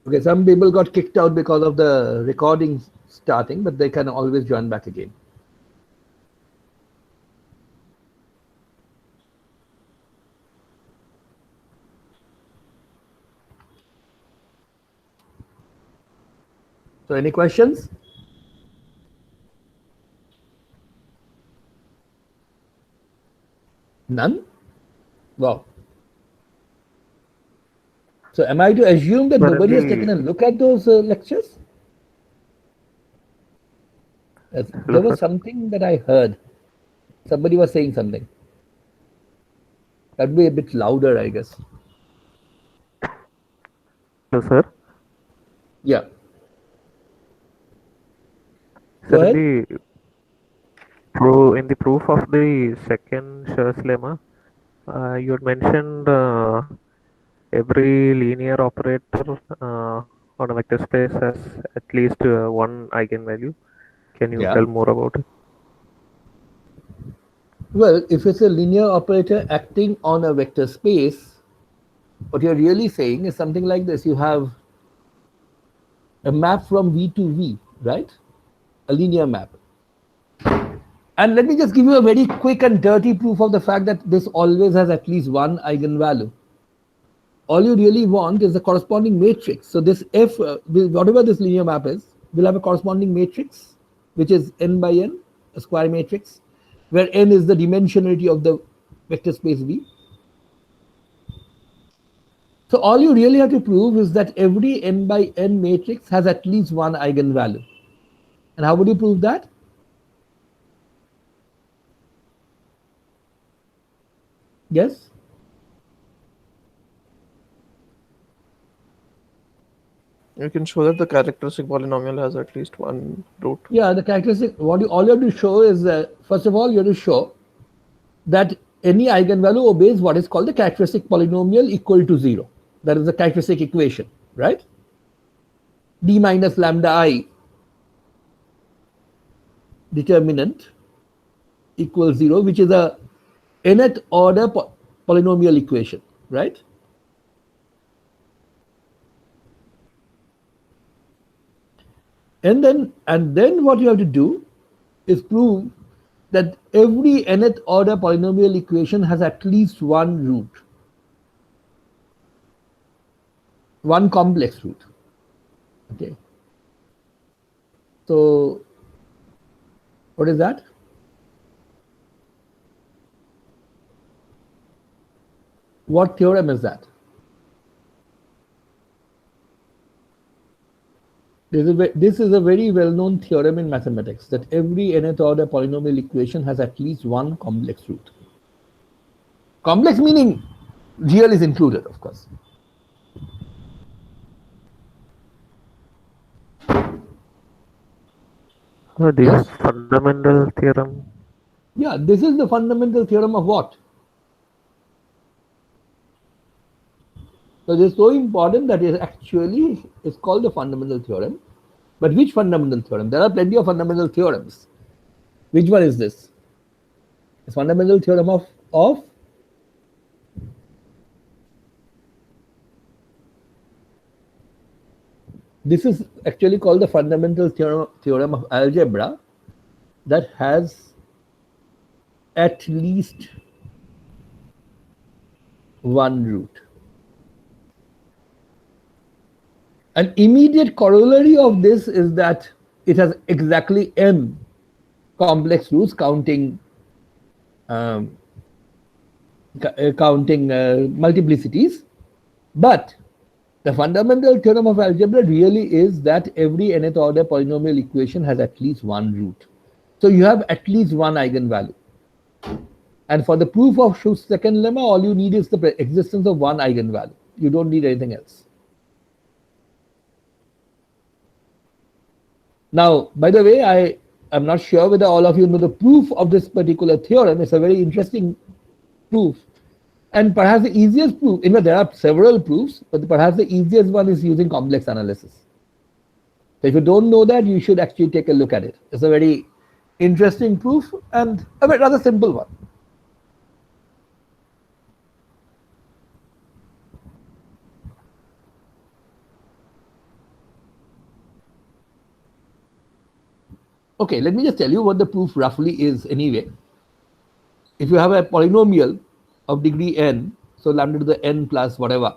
Okay, some people got kicked out because of the recording starting, but they can always join back again. So any questions? None? Wow. So am I to assume that But in nobody has taken a the look at those lectures? There hello, was sir. something that I heard. Somebody was saying something. That'd be a bit louder, I guess. Hello, sir. Yeah. Go Sir, ahead. in the proof of the second Schur's lemma, you had mentioned every linear operator on a vector space has at least one eigenvalue. Can you Yeah. tell more about it? Well, if it's a linear operator acting on a vector space, what you're really saying is something like this. You have a map from V to V, right? A linear map. And let me just give you a very quick and dirty proof of the fact that this always has at least one eigenvalue. All you really want is the corresponding matrix. So this F, whatever this linear map is, will have a corresponding matrix, which is n by n, a square matrix, where n is the dimensionality of the vector space V. So all you really have to prove is that every n by n matrix has at least one eigenvalue. And how would you prove that? Yes? You can show that the characteristic polynomial has at least one root. Yeah, the characteristic, all you have to show is, first of all, you have to show that any eigenvalue obeys what is called the characteristic polynomial equal to 0. That is the characteristic equation, right? D minus lambda I determinant equals 0, which is a nth order polynomial equation, right? And then what you have to do is prove that every nth order polynomial equation has at least one root, one complex root. Okay. So what is that? What theorem is that? This is a very well-known theorem in mathematics that every nth order polynomial equation has at least one complex root. Complex meaning real is included, of course. This Yes? fundamental theorem. Yeah, this is the fundamental theorem of what? So this is so important that it actually is called the fundamental theorem. But which fundamental theorem? There are plenty of fundamental theorems. Which one is this? The fundamental theorem of this is actually called the fundamental theorem of algebra that has at least one root. An immediate corollary of this is that it has exactly n complex roots counting multiplicities, but the fundamental theorem of algebra really is that every nth order polynomial equation has at least one root. So you have at least one eigenvalue. And for the proof of Schur's second lemma, all you need is the existence of one eigenvalue. You don't need anything else. Now, by the way, I am not sure whether all of you know the proof of this particular theorem. It's a very interesting proof. And perhaps the easiest proof, in fact, there are several proofs, but perhaps the easiest one is using complex analysis. So if you don't know that, you should actually take a look at it. It's a very interesting proof and a rather simple one. Okay, let me just tell you what the proof roughly is anyway. If you have a polynomial of degree n, so lambda to the n plus whatever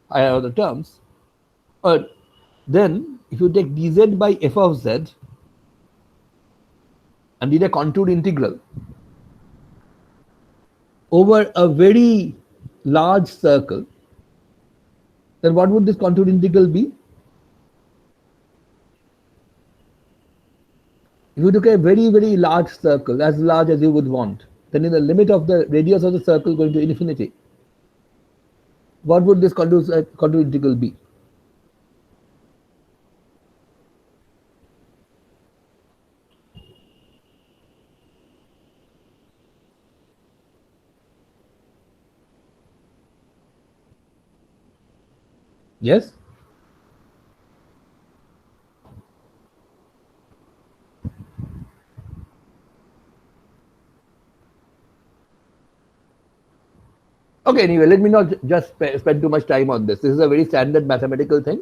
higher order terms, then if you take dz by f of z and did a contour integral over a very large circle, then what would this contour integral be? If you took a very, very large circle, as large as you would want, then in the limit of the radius of the circle going to infinity, what would this contour integral be? Yes? Okay, anyway, let me not just spend too much time on this. This is a very standard mathematical thing.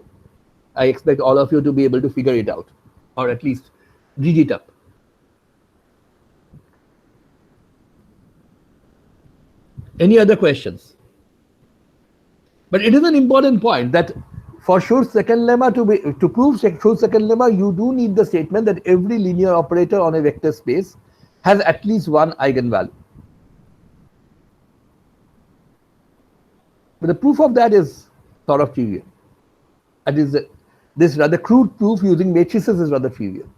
I expect all of you to be able to figure it out, or at least read it up. Any other questions? But it is an important point that for Schur's second lemma to prove Schur's second lemma, you do need the statement that every linear operator on a vector space has at least one eigenvalue. But the proof of that is sort of trivial. That is, this rather crude proof using matrices is rather trivial.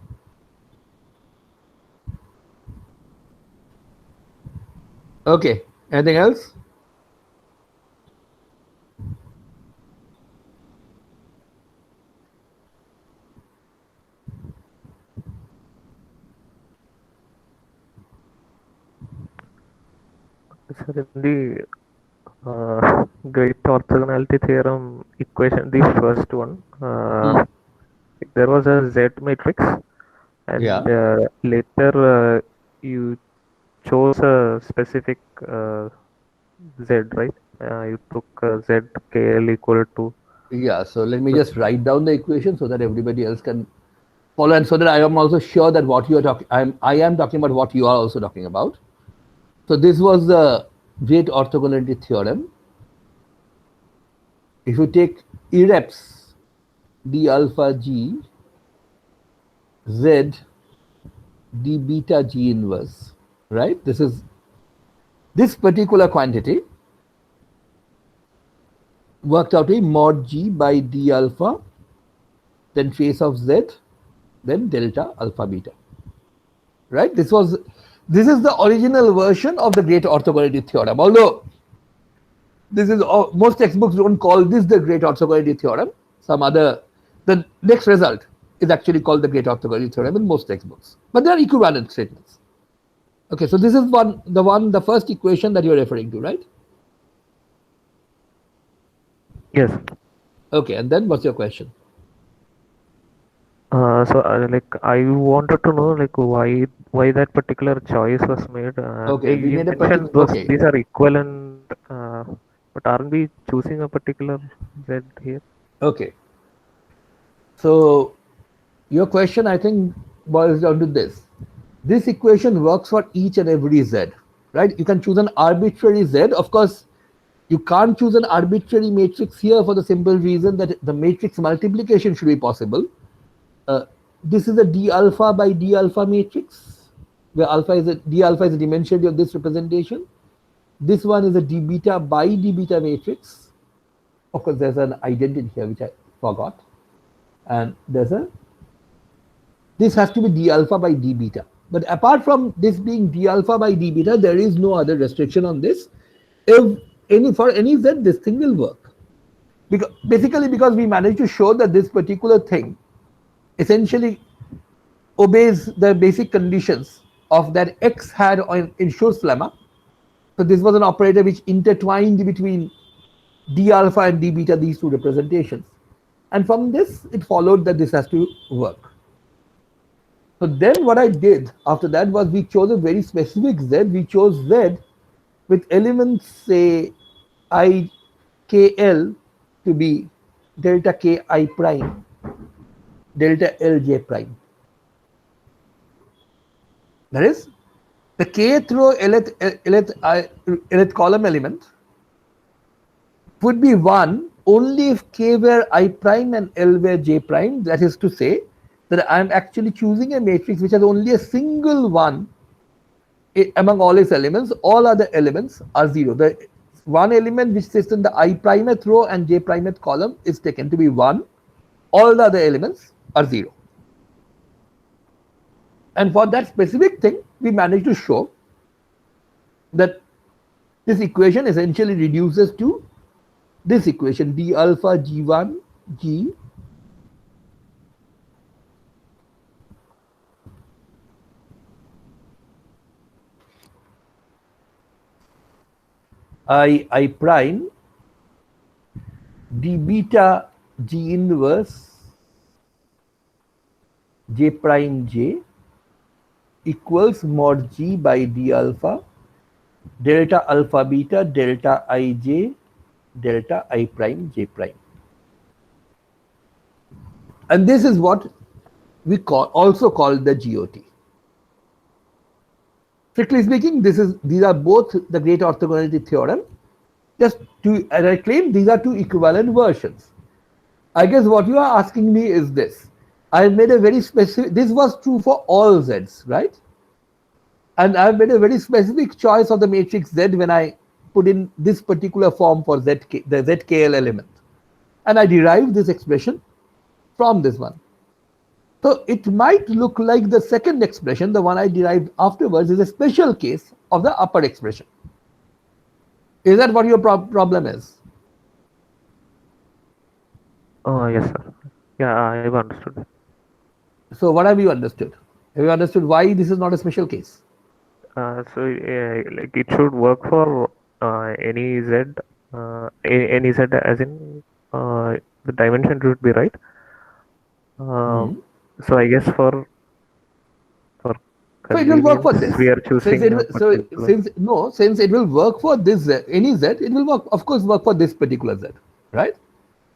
Okay, anything else? Sir, in the great orthogonality theorem equation, the first one, there was a Z matrix, and Yeah. later you chose a specific Z, right? You took Z KL equal to. Yeah, so let me just write down the equation so that everybody else can follow, and so that I am also sure that what you are talking, I am talking about what you are also talking about. So this was the great orthogonality theorem. If you take EREPS d alpha g z d beta g inverse, right? This is this particular quantity worked out a mod g by d alpha, then face of z, then delta alpha beta, right? This is the original version of the great orthogonality theorem, although this is most textbooks don't call this the great orthogonality theorem. The next result is actually called the great orthogonality theorem in most textbooks, but they are equivalent statements. Okay, so this is the first equation that you're referring to, right? Yes. Okay, and then what's your question? So like I wanted to know like why that particular choice was made. Okay, we You made a mentioned okay. these are equivalent, but aren't we choosing a particular Z here? Okay, so your question, I think, boils down to this. This equation works for each and every z, right? You can choose an arbitrary z. Of course, you can't choose an arbitrary matrix here for the simple reason that the matrix multiplication should be possible. This is a d alpha by d alpha matrix, where d alpha is a dimension of this representation. This one is a d beta by d beta matrix. Of course, there's an identity here which I forgot, and this has to be d alpha by d beta. But apart from this being d alpha by d beta, there is no other restriction on this. For any z, this thing will work. Basically, because we managed to show that this particular thing essentially obeys the basic conditions of that x had in Schur's lemma. So this was an operator which intertwined between d alpha and d beta, these two representations. And from this, it followed that this has to work. So then what I did after that was we chose a very specific z. We chose z with elements, say, I k l to be delta k I prime, delta l j prime. That is, the kth row lth column element would be 1 only if k were I prime and L were j prime. That is to say that I am actually choosing a matrix which has only a single 1 among all its elements. All other elements are 0. The one element which sits in the I primeth row and j primeth column is taken to be 1. All the other elements are 0. And for that specific thing, we managed to show that this equation essentially reduces to this equation d alpha g1 g I prime d beta g inverse j prime j equals mod g by d alpha delta alpha beta delta ij delta I prime j prime. And this is what we also call the GOT. Strictly speaking, these are both the great orthogonality theorem. Just two, as I claim, these are two equivalent versions. I guess what you are asking me is this. I made a very specific, this was true for all z's, right? And I made a very specific choice of the matrix Z when I put in this particular form for ZK, the ZKL element. And I derived this expression from this one. So it might look like the second expression, the one I derived afterwards, is a special case of the upper expression. Is that what your problem is? Oh, yes, sir. Yeah, I've understood. So what have you understood? Have you understood why this is not a special case? Like it should work for any z, any z as in the dimension should be right. So I guess for so it will work for this. We are choosing since it will work for this z, any z, it will work, of course, work for this particular z, right?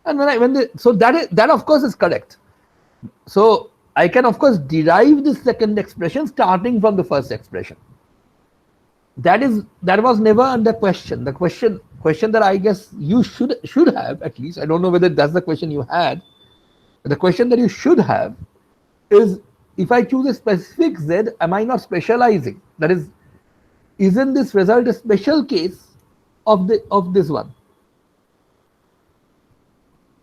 And so that of course is correct. So I can of course derive this second expression starting from the first expression. That was never under question. The question that I guess you should have, at least, I don't know whether that's the question you had. The question that you should have is, if I choose a specific z, am I not specializing? That is, isn't this result a special case of this one?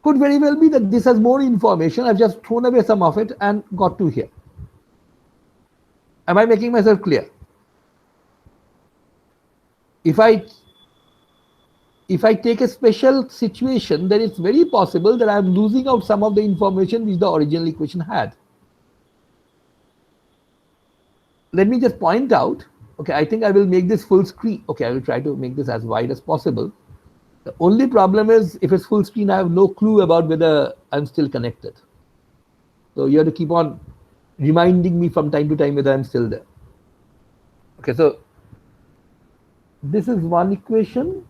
Could very well be that this has more information. I've just thrown away some of it and got to here. Am I making myself clear? If I take a special situation, then it's very possible that I'm losing out some of the information which the original equation had. Let me just point out, okay, I think I will make this full screen. Okay, I will try to make this as wide as possible. The only problem is, if it's full screen, I have no clue about whether I'm still connected. So you have to keep on reminding me from time to time whether I'm still there. Okay, so this is one equation.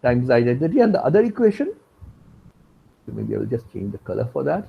Times identity, and the other equation, maybe I will just change the color for that.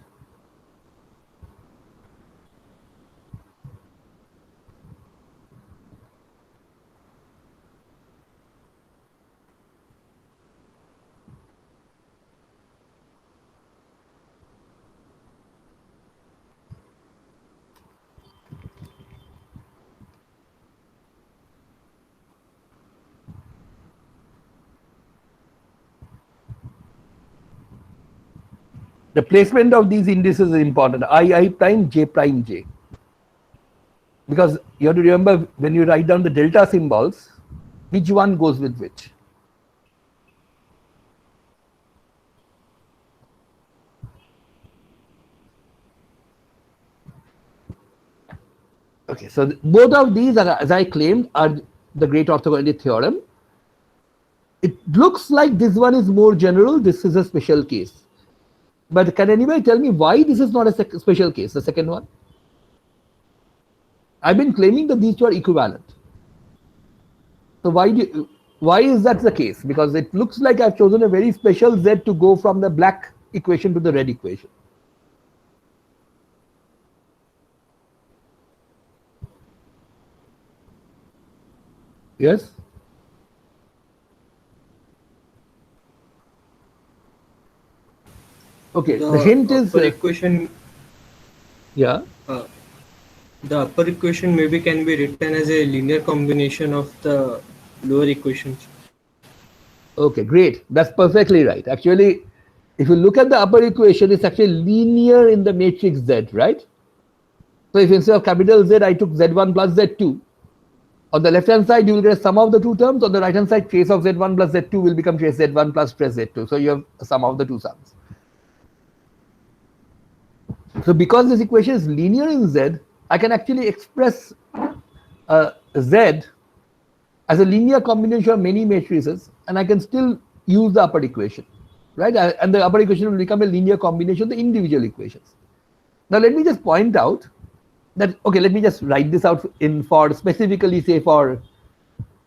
The placement of these indices is important. I prime, j prime, j. Because you have to remember, when you write down the delta symbols, which one goes with which. Okay, so both of these are, as I claimed, are the great orthogonality theorem. It looks like this one is more general, this is a special case. But can anybody tell me why this is not a special case, the second one? I've been claiming that these two are equivalent. So why is that the case? Because it looks like I've chosen a very special Z to go from the black equation to the red equation. Yes? Okay, the hint is equation. Yeah. The upper equation maybe can be written as a linear combination of the lower equations. Okay, great. That's perfectly right. Actually, if you look at the upper equation, it's actually linear in the matrix Z, right? So if instead of capital Z, I took Z1 plus Z2, on the left hand side, you will get a sum of the two terms. On the right hand side, trace of Z1 plus Z2 will become trace Z1 plus trace Z2. So you have a sum of the two sums. So because this equation is linear in Z, I can actually express Z as a linear combination of many matrices, and I can still use the upper equation, right? And the upper equation will become a linear combination of the individual equations. Now let me just point out that, okay, let me just write this out in for specifically say for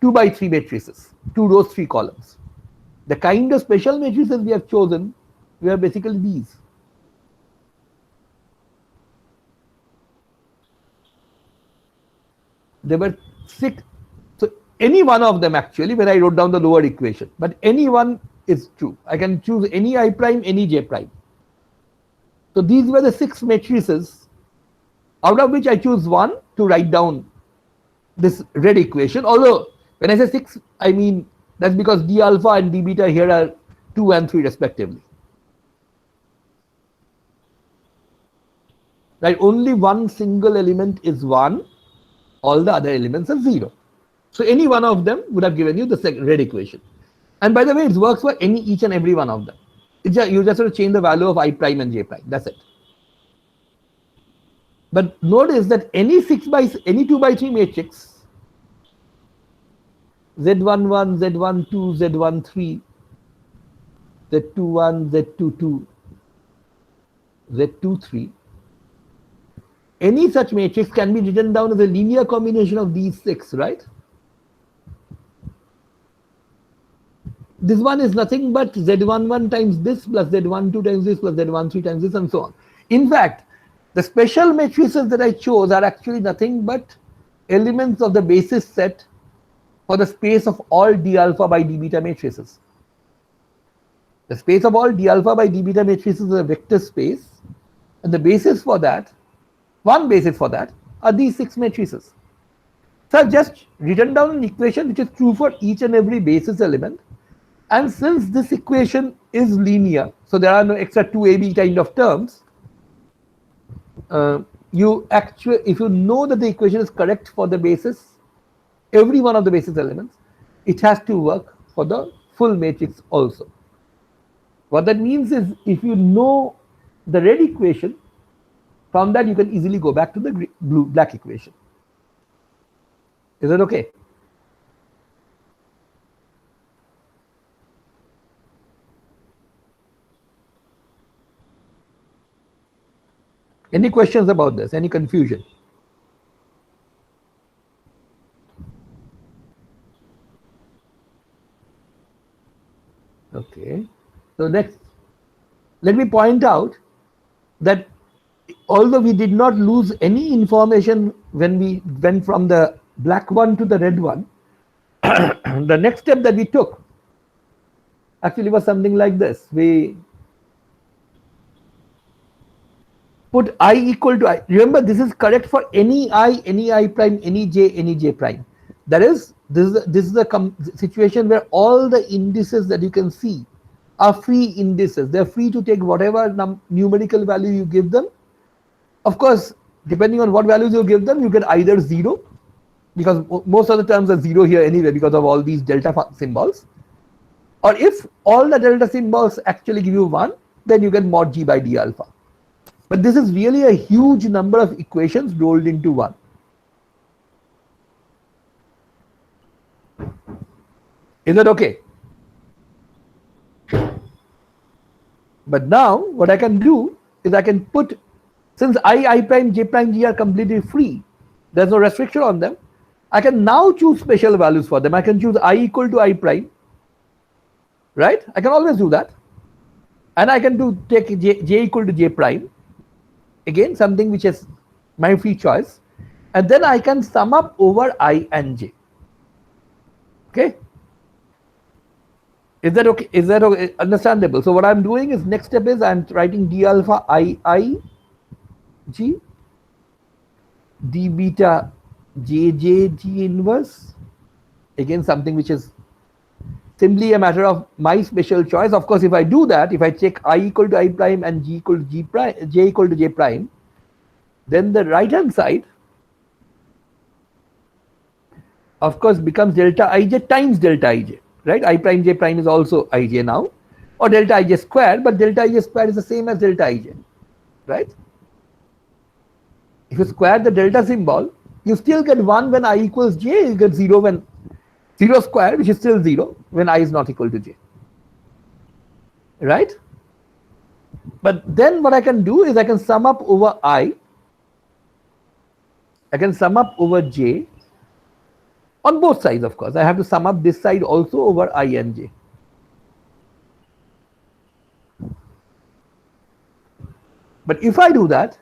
2 by 3 matrices, 2 rows, 3 columns. The kind of special matrices we have chosen were basically these. There were 6. So any one of them actually, when I wrote down the lower equation, but any one is true. I can choose any I prime, any j prime. So these were the 6 matrices, out of which I choose one to write down this red equation. Although when I say 6, I mean that's because d alpha and d beta here are 2 and 3 respectively. Right? Only one single element is 1, all the other elements are 0. So any one of them would have given you the red equation. And by the way, it works for each and every one of them. You just have to change the value of I prime and j prime. That's it. But notice that any 2 by 3 matrix, Z11, Z12, Z13, Z21, Z22, Z23, any such matrix can be written down as a linear combination of these 6, right? This one is nothing but Z11 times this plus Z12 times this plus Z13 times this and so on. In fact, the special matrices that I chose are actually nothing but elements of the basis set for the space of all d alpha by d beta matrices. The space of all d alpha by d beta matrices is a vector space, and the basis for that, one basis for that, are these 6 matrices. So I've just written down an equation which is true for each and every basis element. And since this equation is linear, so there are no extra 2ab kind of terms, if you know that the equation is correct for the basis, every one of the basis elements, it has to work for the full matrix also. What that means is, if you know the red equation, from that you can easily go back to the black equation. Is that okay? Any questions about this? Any confusion? Okay. So next, let me point out that although we did not lose any information when we went from the black one to the red one, the next step that we took actually was something like this. We put I equal to I. Remember, this is correct for any I prime, any j prime. That is, this is the situation where all the indices that you can see are free indices. They're free to take whatever numerical value you give them. Of course, depending on what values you give them, you get either 0, because most of the terms are 0 here anyway because of all these delta symbols. Or if all the delta symbols actually give you 1, then you get mod g by d alpha. But this is really a huge number of equations rolled into one. Is that okay? But now what I can do is I can put, since I prime, j prime, g are completely free, there's no restriction on them. I can now choose special values for them. I can choose I equal to I prime, right? I can always do that. And I can take j equal to j prime, again something which is my free choice, and then I can sum up over I and j. Okay, is that okay? Is that okay? Understandable? So what I'm doing is, next step is I'm writing d alpha I g, d beta j g inverse, again something which is simply a matter of my special choice. Of course, if I do that, if I check I equal to I prime and g equal to g prime, j equal to j prime, then the right hand side of course becomes delta ij times delta ij, right? I prime j prime is also ij now, or delta ij square, but delta ij square is the same as delta ij, right? If you square the delta symbol, you still get 1 when I equals j, you get 0 when 0 square, which is still 0 when I is not equal to j, right? But then what I can do is I can sum up over I can sum up over j on both sides. Of course, I have to sum up this side also over I and j. But if I do that,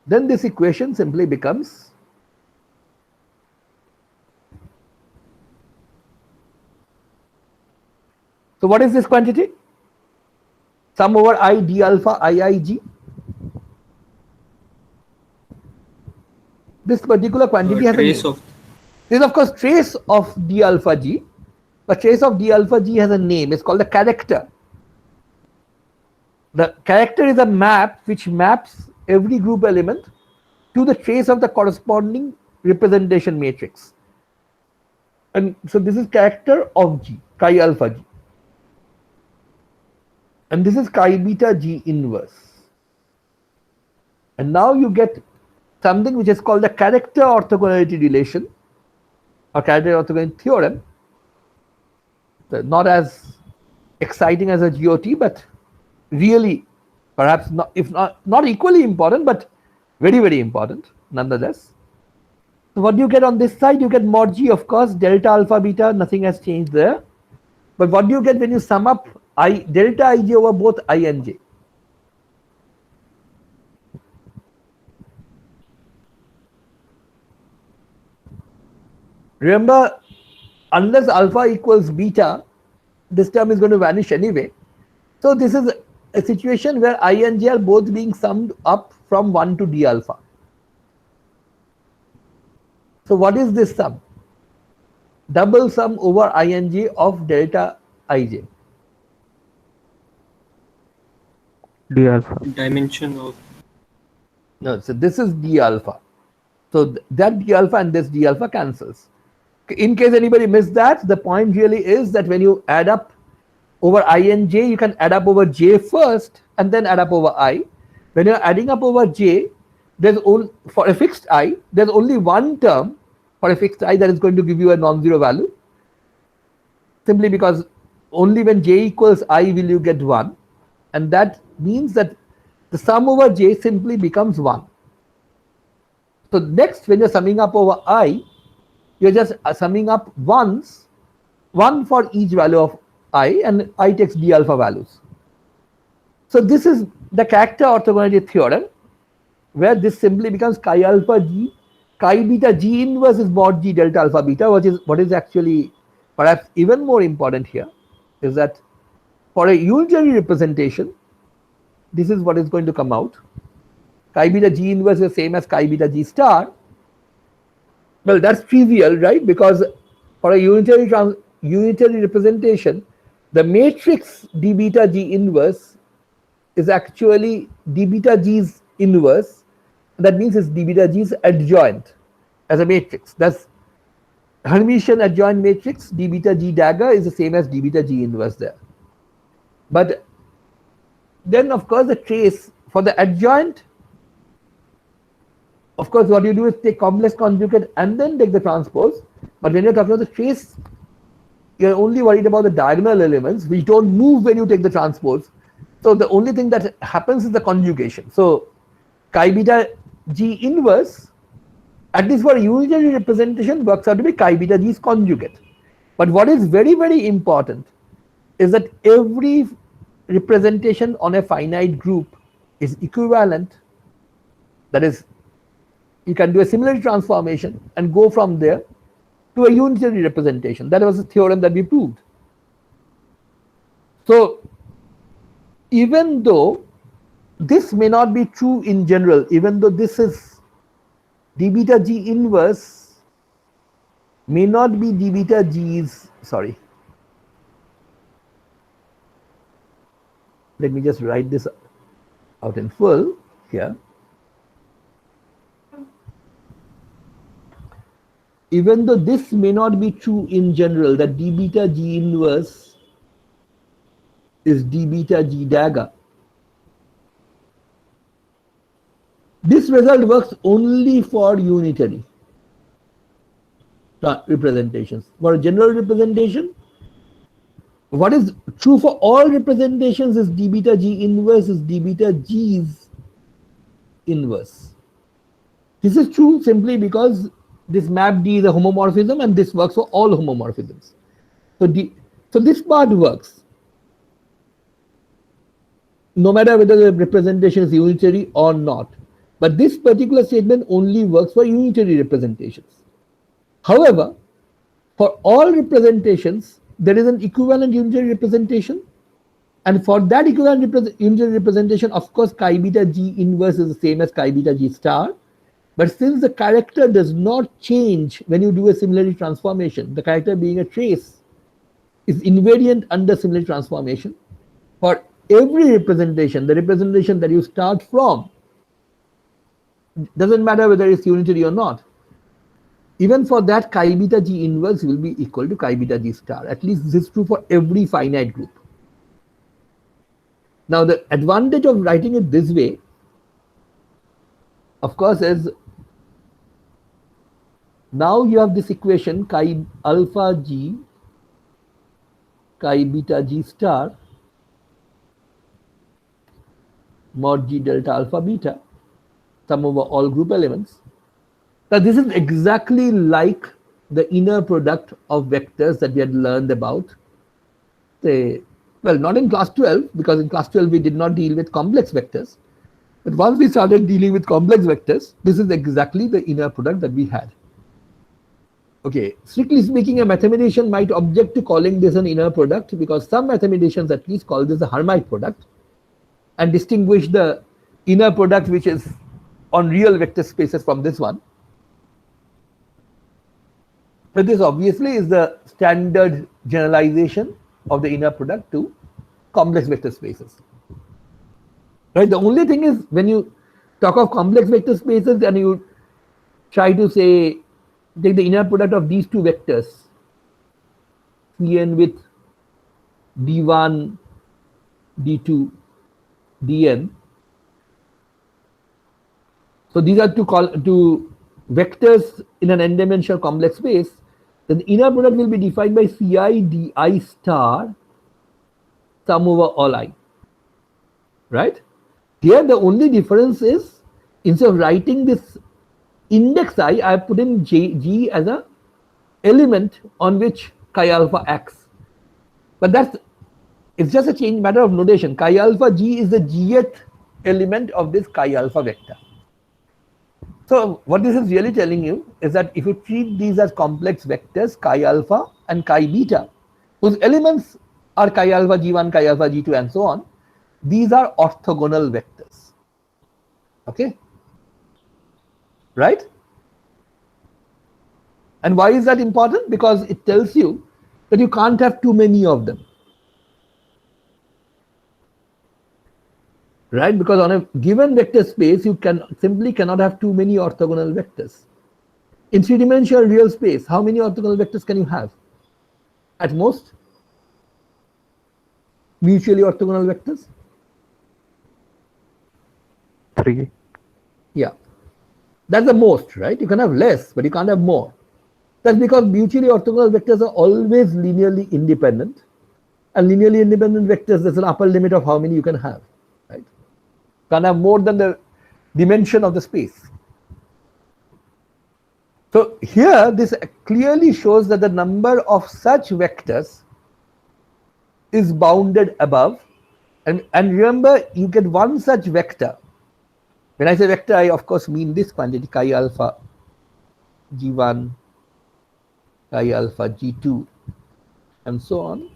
then this equation simply becomes so what is this quantity? Sum over I d alpha iig. This particular quantity has a name. This is of course trace of d alpha g, but trace of d alpha g has a name. It's called the character. The character is a map which maps every group element to the trace of the corresponding representation matrix. And so this is character of g, chi alpha g. And this is chi beta g inverse. And now you get something which is called the character orthogonality relation or character orthogonality theorem. Not as exciting as a GOT, but really perhaps not, if not equally important, but very, very important nonetheless. So what do you get on this side? You get mod g, of course, delta alpha beta, nothing has changed there. But what do you get when you sum up delta ij over both I and j? Remember, unless alpha equals beta, this term is going to vanish anyway. So this is a situation where I and j are both being summed up from 1 to d alpha. So what is this sum? Double sum over I and j of delta ij. D alpha. Dimension of. No, so this is d alpha. So that d alpha and this d alpha cancels. In case anybody missed that, the point really is that when you add up over I and j, you can add up over j first and then add up over I. When you're adding up over j, there's only for a fixed I, there's only one term for a fixed I that is going to give you a non-zero value, simply because only when j equals I will you get 1, and that means that the sum over j simply becomes 1. So next, when you're summing up over I, you're just summing up once, 1 for each value of I, and I takes d alpha values. So this is the character orthogonality theorem, where this simply becomes chi alpha g, chi beta g inverse is mod g delta alpha beta, what is actually perhaps even more important here is that for a unitary representation, this is what is going to come out. Chi beta g inverse is the same as chi beta g star. Well, that's trivial, right? Because for a unitary representation, the matrix d beta g inverse is actually d beta g's inverse. That means it's d beta g's adjoint as a matrix. That's Hermitian adjoint matrix. D beta g dagger is the same as d beta g inverse there. But then, of course, the trace for the adjoint, of course, what you do is take complex conjugate and then take the transpose. But when you're talking about the trace, you're only worried about the diagonal elements, which don't move when you take the transpose. So the only thing that happens is the conjugation. So chi beta G inverse, at least for unitary representation, works out to be chi beta G's conjugate. But what is very, very important is that every representation on a finite group is equivalent. That is, you can do a similarity transformation and go from there to a unitary representation. That was the theorem that we proved. So even though this may not be true in general, even though this is d beta G inverse may not be d beta G's, sorry, let me just write this out in full here. Even though this may not be true in general, that d beta G inverse is d beta G dagger, this result works only for unitary representations. For a general representation, what is true for all representations is d beta G inverse is d beta G's inverse. This is true simply because this map D is a homomorphism and this works for all homomorphisms. So this part works no matter whether the representation is unitary or not. But this particular statement only works for unitary representations. However, for all representations, there is an equivalent unitary representation, and for that equivalent unitary representation, of course, chi beta G inverse is the same as chi beta G star. But since the character does not change when you do a similarity transformation, the character being a trace is invariant under similarity transformation. For every representation, the representation that you start from, doesn't matter whether it's unitary or not, even for that, chi beta G inverse will be equal to chi beta G star. At least this is true for every finite group. Now the advantage of writing it this way, of course, is now you have this equation chi alpha G chi beta G star mod G delta alpha beta sum over all group elements. Now this is exactly like the inner product of vectors that we had learned about, say, well, not in class 12, because in class 12 we did not deal with complex vectors. But once we started dealing with complex vectors, this is exactly the inner product that we had. Okay, strictly speaking, a mathematician might object to calling this an inner product, because some mathematicians at least call this a Hermite product and distinguish the inner product which is on real vector spaces from this one. But this obviously is the standard generalization of the inner product to complex vector spaces. Right? The only thing is, when you talk of complex vector spaces and you try to say, take the inner product of these two vectors, Cn with d1, d2, dn. So these are two vectors in an n-dimensional complex space. Then the inner product will be defined by Ci di star sum over all I. Right? Here the only difference is, instead of writing this index I have put in G as a element on which chi alpha acts. But it's just a change matter of notation. Chi alpha G is the gth element of this chi alpha vector. So what this is really telling you is that if you treat these as complex vectors, chi alpha and chi beta, whose elements are chi alpha G1, chi alpha G2 and so on, these are orthogonal vectors. Okay? Right? And why is that important? Because it tells you that you can't have too many of them. Right? Because on a given vector space, you simply cannot have too many orthogonal vectors. In three-dimensional real space, how many orthogonal vectors can you have? At most, mutually orthogonal vectors? 3. Yeah. That's the most, right? You can have less, but you can't have more. That's because mutually orthogonal vectors are always linearly independent. And linearly independent vectors, there's an upper limit of how many you can have. Right? Can't have more than the dimension of the space. So here this clearly shows that the number of such vectors is bounded above, and remember, you get one such vector. When I say vector, I of course mean this quantity chi alpha g1, chi alpha g2, and so on.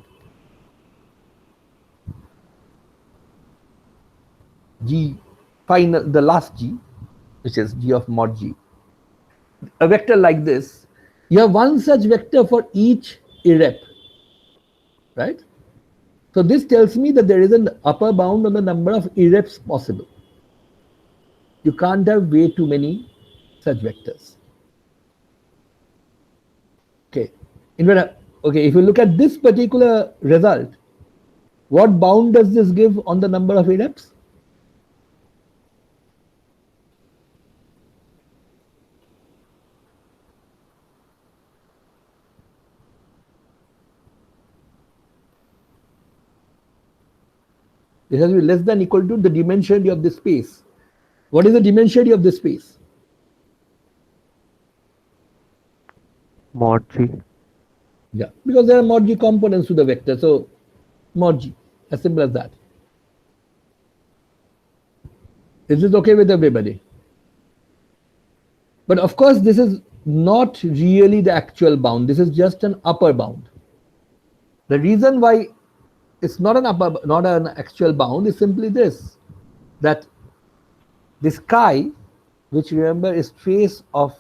G final, the last g, which is g of mod g. A vector like this, you have one such vector for each irrep, right? So this tells me that there is an upper bound on the number of irreps possible. You can't have way too many such vectors. Okay. Okay, if you look at this particular result, what bound does this give on the number of irreps? It has to be less than equal to the dimensionality of this space. What is the dimensionality of this space? Mod G. Yeah, because there are mod G components to the vector, so mod G, as simple as that. Is this okay with everybody? But of course, this is not really the actual bound. This is just an upper bound. The reason why it's not an actual bound is simply this, that this chi, which remember is trace of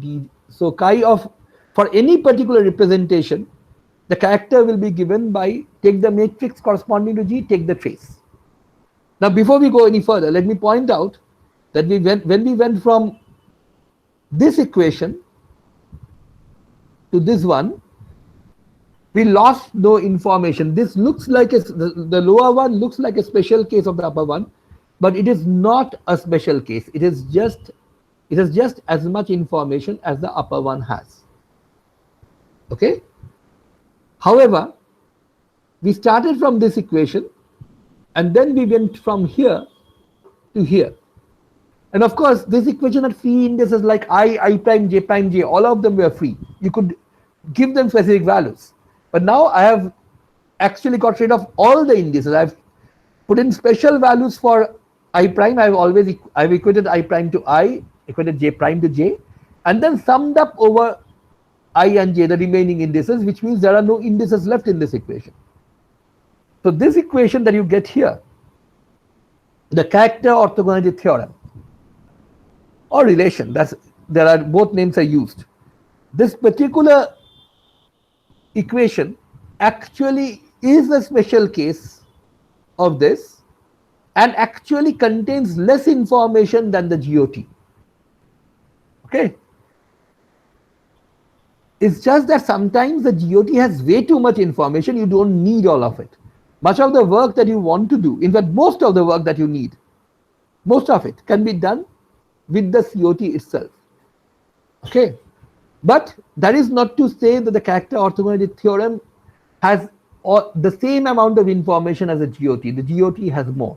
the, so chi of, for any particular representation, the character will be given by, take the matrix corresponding to G, take the trace. Now before we go any further, let me point out that when we went from this equation to this one, we lost no information. This looks like the lower one looks like a special case of the upper one, but it is not a special case. It is just as much information as the upper one has. Okay. However, we started from this equation and then we went from here to here. And of course, this equation had free indices like I prime, j prime, j, all of them were free. You could give them specific values. But now I have actually got rid of all the indices. I've put in special values for I prime. I've equated I prime to I, equated j prime to j, and then summed up over I and j the remaining indices, which means there are no indices left in this equation. So this equation that you get here, the character orthogonality theorem or relation, there are both names are used. This particular equation actually is a special case of this and actually contains less information than the GOT. Okay. It's just that sometimes the GOT has way too much information. You don't need all of it. Much of the work that you want to do, in fact, most of the work that you need, most of it can be done with the COT itself. Okay. But that is not to say that the character orthogonality theorem has the same amount of information as a GOT. The GOT has more.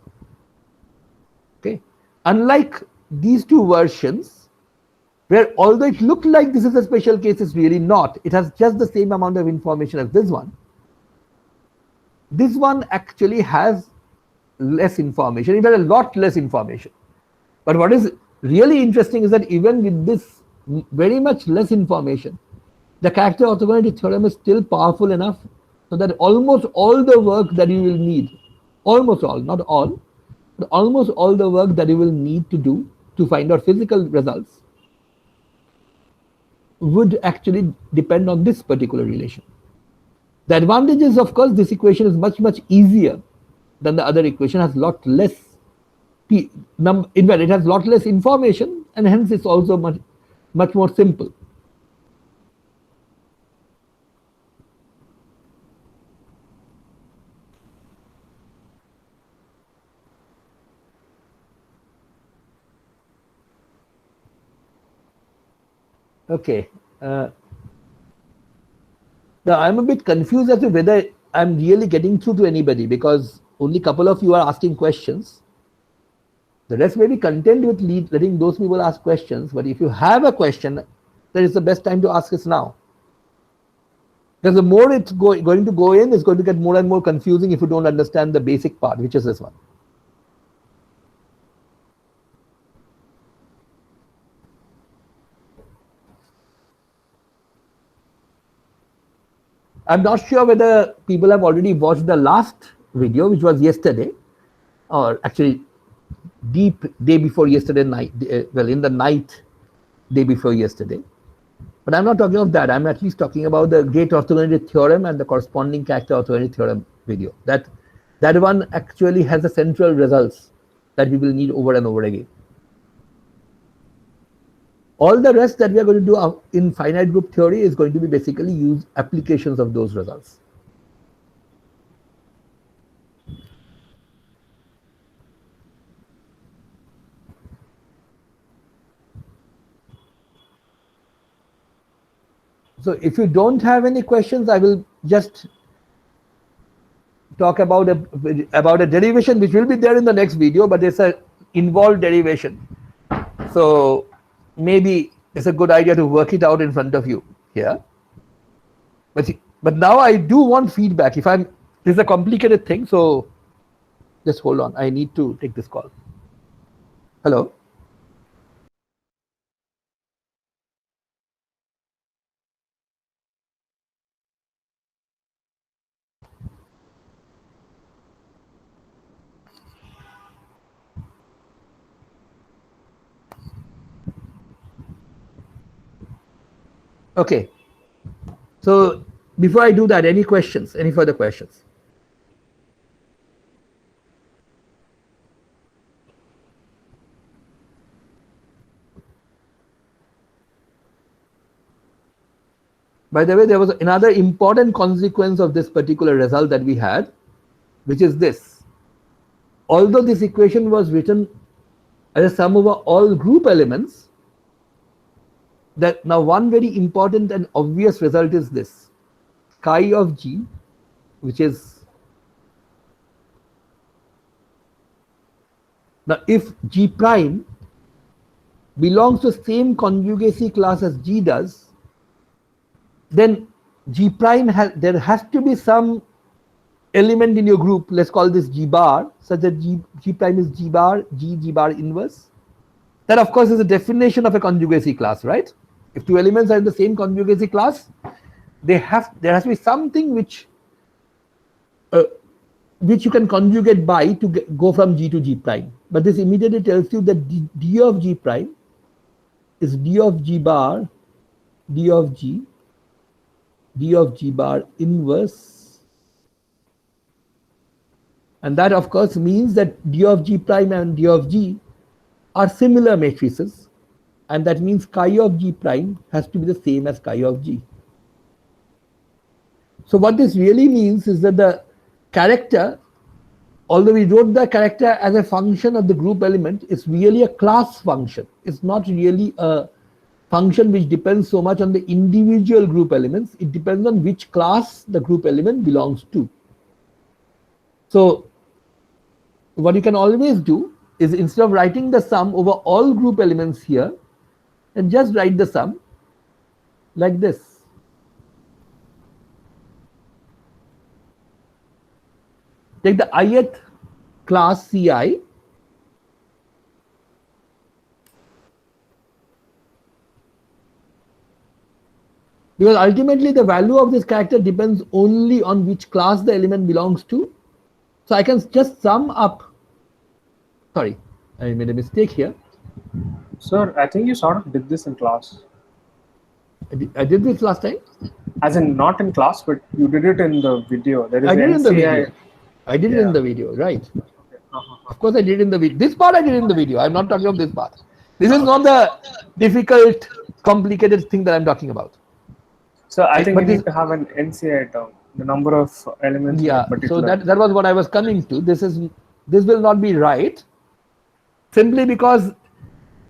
Okay. Unlike these two versions, where although it looked like this is a special case, it's really not. It has just the same amount of information as this one. This one actually has less information, in fact a lot less information. But what is really interesting is that even with this very much less information, the character orthogonality theorem is still powerful enough so that almost all the work that you will need, almost all, not all, but almost all the work that you will need to do to find out physical results would actually depend on this particular relation. The advantage is, of course, this equation is much easier than the other equation, has lot less, in fact it has lot less information, and hence it's also much more simple. Okay. Now I'm a bit confused as to whether I'm really getting through to anybody, because only a couple of you are asking questions. The rest may be content with letting those people ask questions, but if you have a question, then it's the best time to ask it now. Because the more it's going to go in, it's going to get more and more confusing if you don't understand the basic part, which is this one. I'm not sure whether people have already watched the last video, which was yesterday, or actually deep day before yesterday night, well, in the night day before yesterday. But I'm not talking of that. I'm at least talking about the great orthogonality theorem and the corresponding character orthogonality theorem video. That one actually has the central results that we will need over and over again. All the rest that we are going to do in finite group theory is going to be basically use applications of those results. So if you don't have any questions, I will just talk about a derivation which will be there in the next video, but it's an involved derivation. So maybe it's a good idea to work it out in front of you here. But now I do want feedback. This is a complicated thing, so just hold on. I need to take this call. Hello. Okay. So before I do that, any questions? Any further questions? By the way, there was another important consequence of this particular result that we had, which is this. Although this equation was written as a sum over all group elements, that now one very important and obvious result is this. Chi of G, which is, now if G prime belongs to the same conjugacy class as G does, then G prime there has to be some element in your group, let's call this G bar, such that G prime is G bar inverse. That of course is a definition of a conjugacy class, right? If two elements are in the same conjugacy class, there has to be something which you can conjugate by to go from G to G prime. But this immediately tells you that D of G prime is D of G bar, D of G bar inverse. And that of course means that D of G prime and D of G are similar matrices. And that means chi of G prime has to be the same as chi of G. So what this really means is that the character, although we wrote the character as a function of the group element, is really a class function. It's not really a function which depends so much on the individual group elements. It depends on which class the group element belongs to. So what you can always do is, instead of writing the sum over all group elements here, and just write the sum like this. Take the ith class Ci, because ultimately the value of this character depends only on which class the element belongs to. So I can just sum up, sorry, I made a mistake here. Sir, I think you sort of did this in class. I did this last time? As in, not in class, but you did it in the video. There is I did it in the NCI. video. I did it in the video, right? Of course I did in the video. This part I did in the video. I'm not talking of this part. This is not the difficult, complicated thing that I'm talking about. So I think we need to have an NCI term, the number of elements. Yeah, so that was what I was coming to. This will not be right, simply because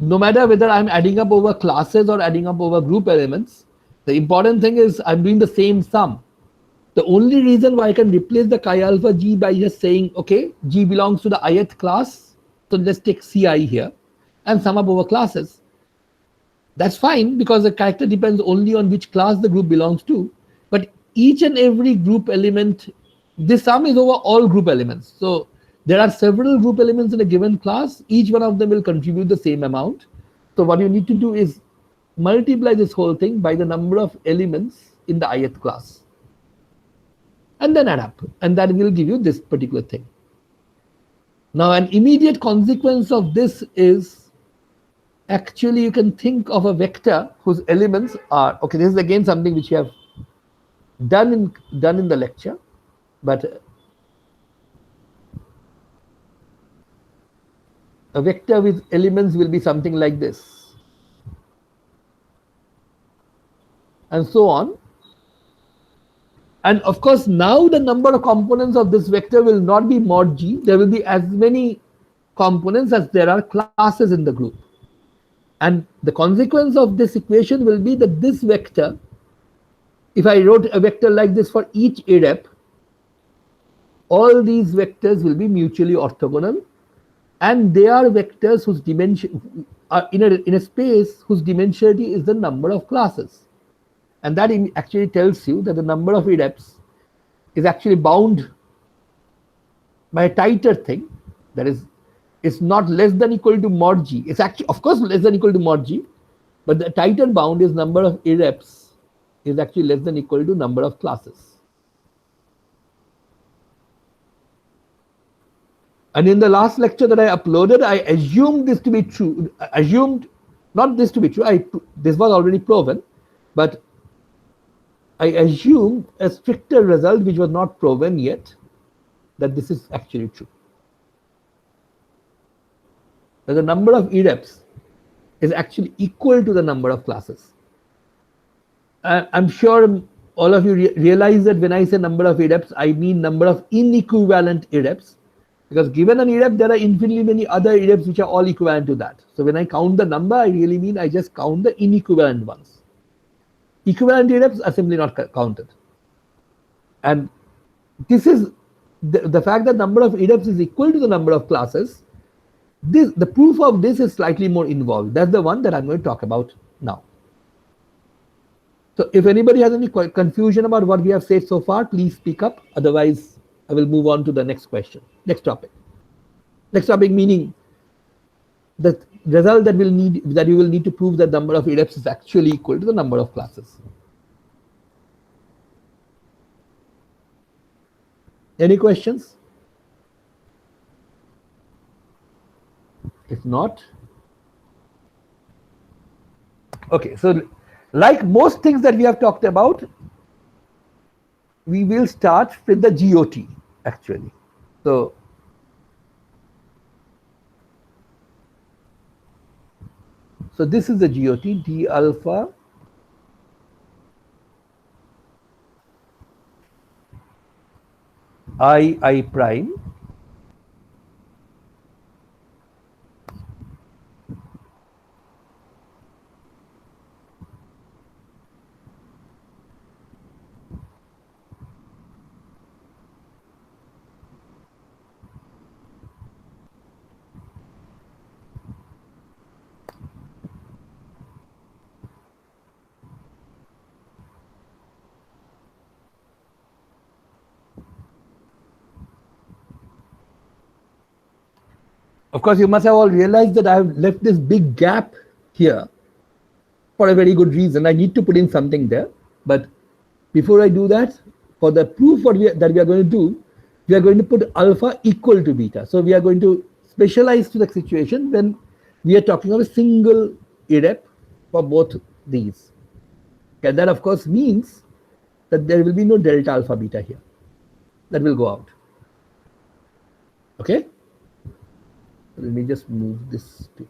no matter whether I'm adding up over classes or adding up over group elements, the important thing is I'm doing the same sum. The only reason why I can replace the chi alpha G by just saying, okay, G belongs to the ith class, so So let's take Ci here and sum up over classes. That's fine because the character depends only on which class the group belongs to. But each and every group element, this sum is over all group elements. So there are several group elements in a given class. Each one of them will contribute the same amount. So what you need to do is multiply this whole thing by the number of elements in the ith class. And then add up. And that will give you this particular thing. Now, an immediate consequence of this is actually you can think of a vector whose elements are, okay, this is again something which you have done in the lecture, but a vector with elements will be something like this, and so on. And of course, now the number of components of this vector will not be mod G. There will be as many components as there are classes in the group. And the consequence of this equation will be that this vector, if I wrote a vector like this for each irrep, all these vectors will be mutually orthogonal, and they are vectors whose dimension are in a space whose dimensionality is the number of classes. And that actually tells you that the number of irreps is actually bound by a tighter thing. That is, it's not less than equal to mod G. It's actually, of course, less than equal to mod G, but the tighter bound is number of irreps is actually less than equal to number of classes. And in the last lecture that I uploaded, I assumed this to be true. I assumed not this to be true. This was already proven, but I assumed a stricter result which was not proven yet, that this is actually true. That the number of irreps is actually equal to the number of classes. I'm sure all of you realize that when I say number of irreps, I mean number of inequivalent irreps, because given an irrep, there are infinitely many other irreps which are all equivalent to that. So when I count the number, I really mean I just count the inequivalent ones. Equivalent irreps are simply not counted. And this is the fact that number of irreps is equal to the number of classes. The proof of this is slightly more involved. That's the one that I'm going to talk about now. So if anybody has any confusion about what we have said so far, please speak up. Otherwise, I will move on to the next question. Next topic. Next topic meaning the result that you will need to prove that number of irreps is actually equal to the number of classes. Any questions? If not, okay, so like most things that we have talked about, we will start with the GOT actually. So this is the GOT, d alpha I prime Of course, you must have all realized that I have left this big gap here for a very good reason. I need to put in something there. But before I do that, for the proof that we are going to do, we are going to put alpha equal to beta. So we are going to specialize to the situation when we are talking of a single irrep for both these. Okay, that of course means that there will be no delta alpha beta here. That will go out. Okay? Let me just move this to.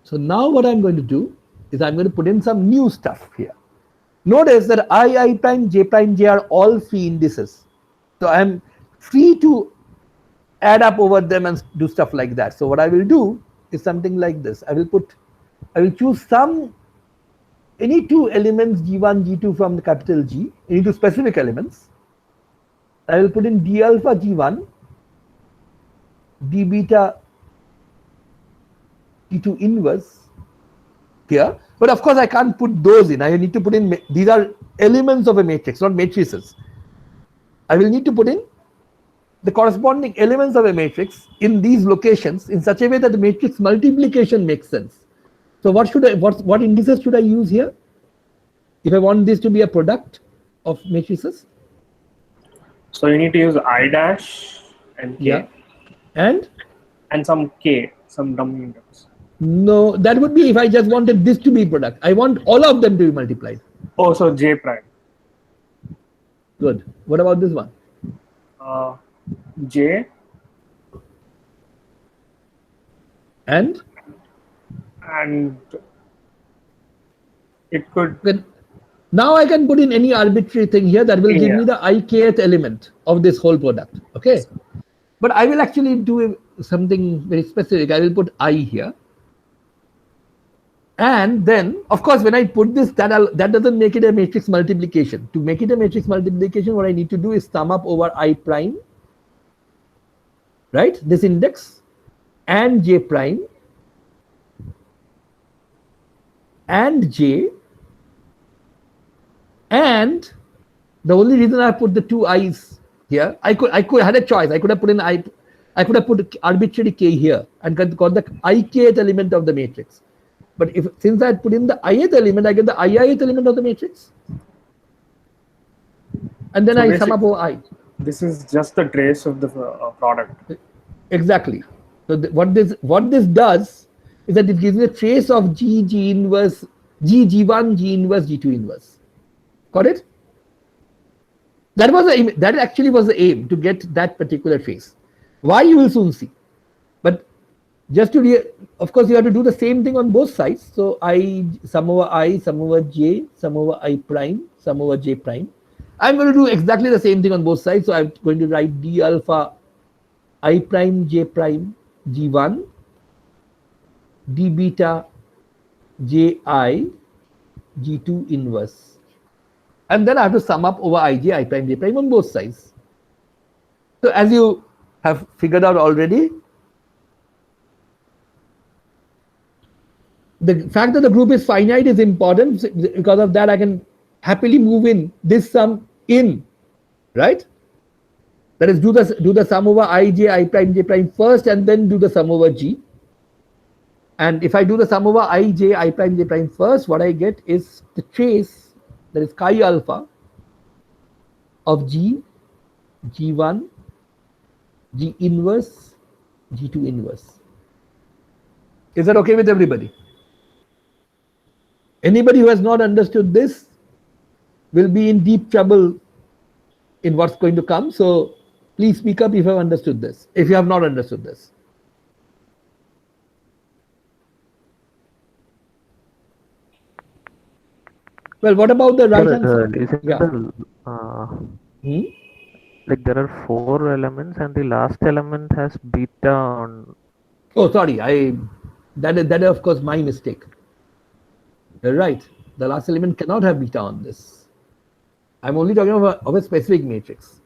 So now what I'm going to do is I'm going to put in some new stuff here. Notice that I prime, j are all free indices. So I'm free to add up over them and do stuff like that. So what I will do is something like this. I will choose any two elements G1, G2 from the capital G, any two specific elements. I will put in d alpha g1, d beta g2 inverse here. But of course, I can't put those in. I need to put in, these are elements of a matrix, not matrices. I will need to put in the corresponding elements of a matrix in these locations in such a way that the matrix multiplication makes sense. So what indices should I use here if I want this to be a product of matrices? So you need to use I dash and K. Yeah. And some K, some dummy index. No, that would be if I just wanted this to be product. I want all of them to be multiplied. Oh, so J prime. Good. What about this one? J And it could. then now I can put in any arbitrary thing here that will give me the ikth element of this whole product. Okay. But I will actually do something very specific. I will put I here. And then, of course, when I put this, that doesn't make it a matrix multiplication. To make it a matrix multiplication, what I need to do is sum up over I prime, right? This index and J prime and J, and the only reason I put the two I's here, I had a choice. I could have put in I could have put arbitrary K here and got the ikth element of the matrix. But since I put in the ith element, I get the iith element of the matrix, and then I sum up over I. This is just the trace of the product. Exactly. So what this does is that it gives me a trace of G inverse, G1, G inverse, G2 inverse. Got it? That actually was the aim, to get that particular trace. Why, you will soon see. But just to of course, you have to do the same thing on both sides. So I sum over J, sum over I prime, sum over J prime. I'm going to do exactly the same thing on both sides. So I'm going to write d alpha I prime J prime G1, d beta Ji G2 inverse. And then I have to sum up over Ij, I prime, J prime on both sides. So as you have figured out already, the fact that the group is finite is important. Because of that, I can happily move in this sum in, right? That is, do the sum over Ij, I prime, J prime first, and then do the sum over G. And if I do the sum over Ij, I prime, J prime first, what I get is the trace, that is chi alpha of G, G1, G inverse, G2 inverse. Is that okay with everybody? Anybody who has not understood this will be in deep trouble in what's going to come. So please speak up if you have understood this, if you have not understood this. Well, what about the right hand side? Yeah. Like there are 4 elements and the last element has beta on. Oh, sorry. That is of course my mistake. You're right. The last element cannot have beta on this. I'm only talking of a specific matrix.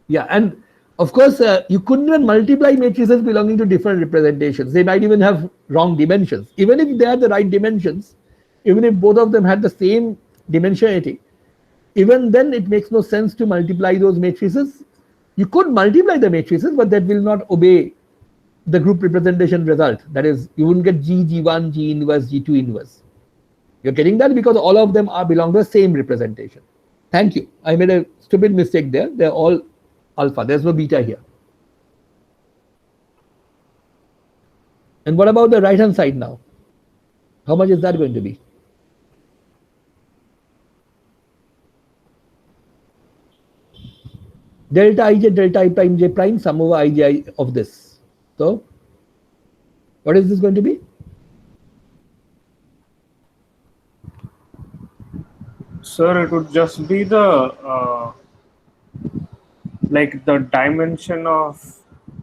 Yeah, and of course you couldn't even multiply matrices belonging to different representations. They might even have wrong dimensions. Even if they had the right dimensions, even if both of them had the same dimensionality, even then it makes no sense to multiply those matrices. You could multiply the matrices, but that will not obey the group representation result. That is, you wouldn't get G, G1, G inverse, G2 inverse. You're getting that because all of them belong to the same representation. Thank you. I made a stupid mistake there. They're all alpha. There's no beta here. And what about the right hand side now? How much is that going to be? Delta Ij, delta I prime, J prime, sum over Ij of this. So, what is this going to be? Sir, it would just be the like the dimension of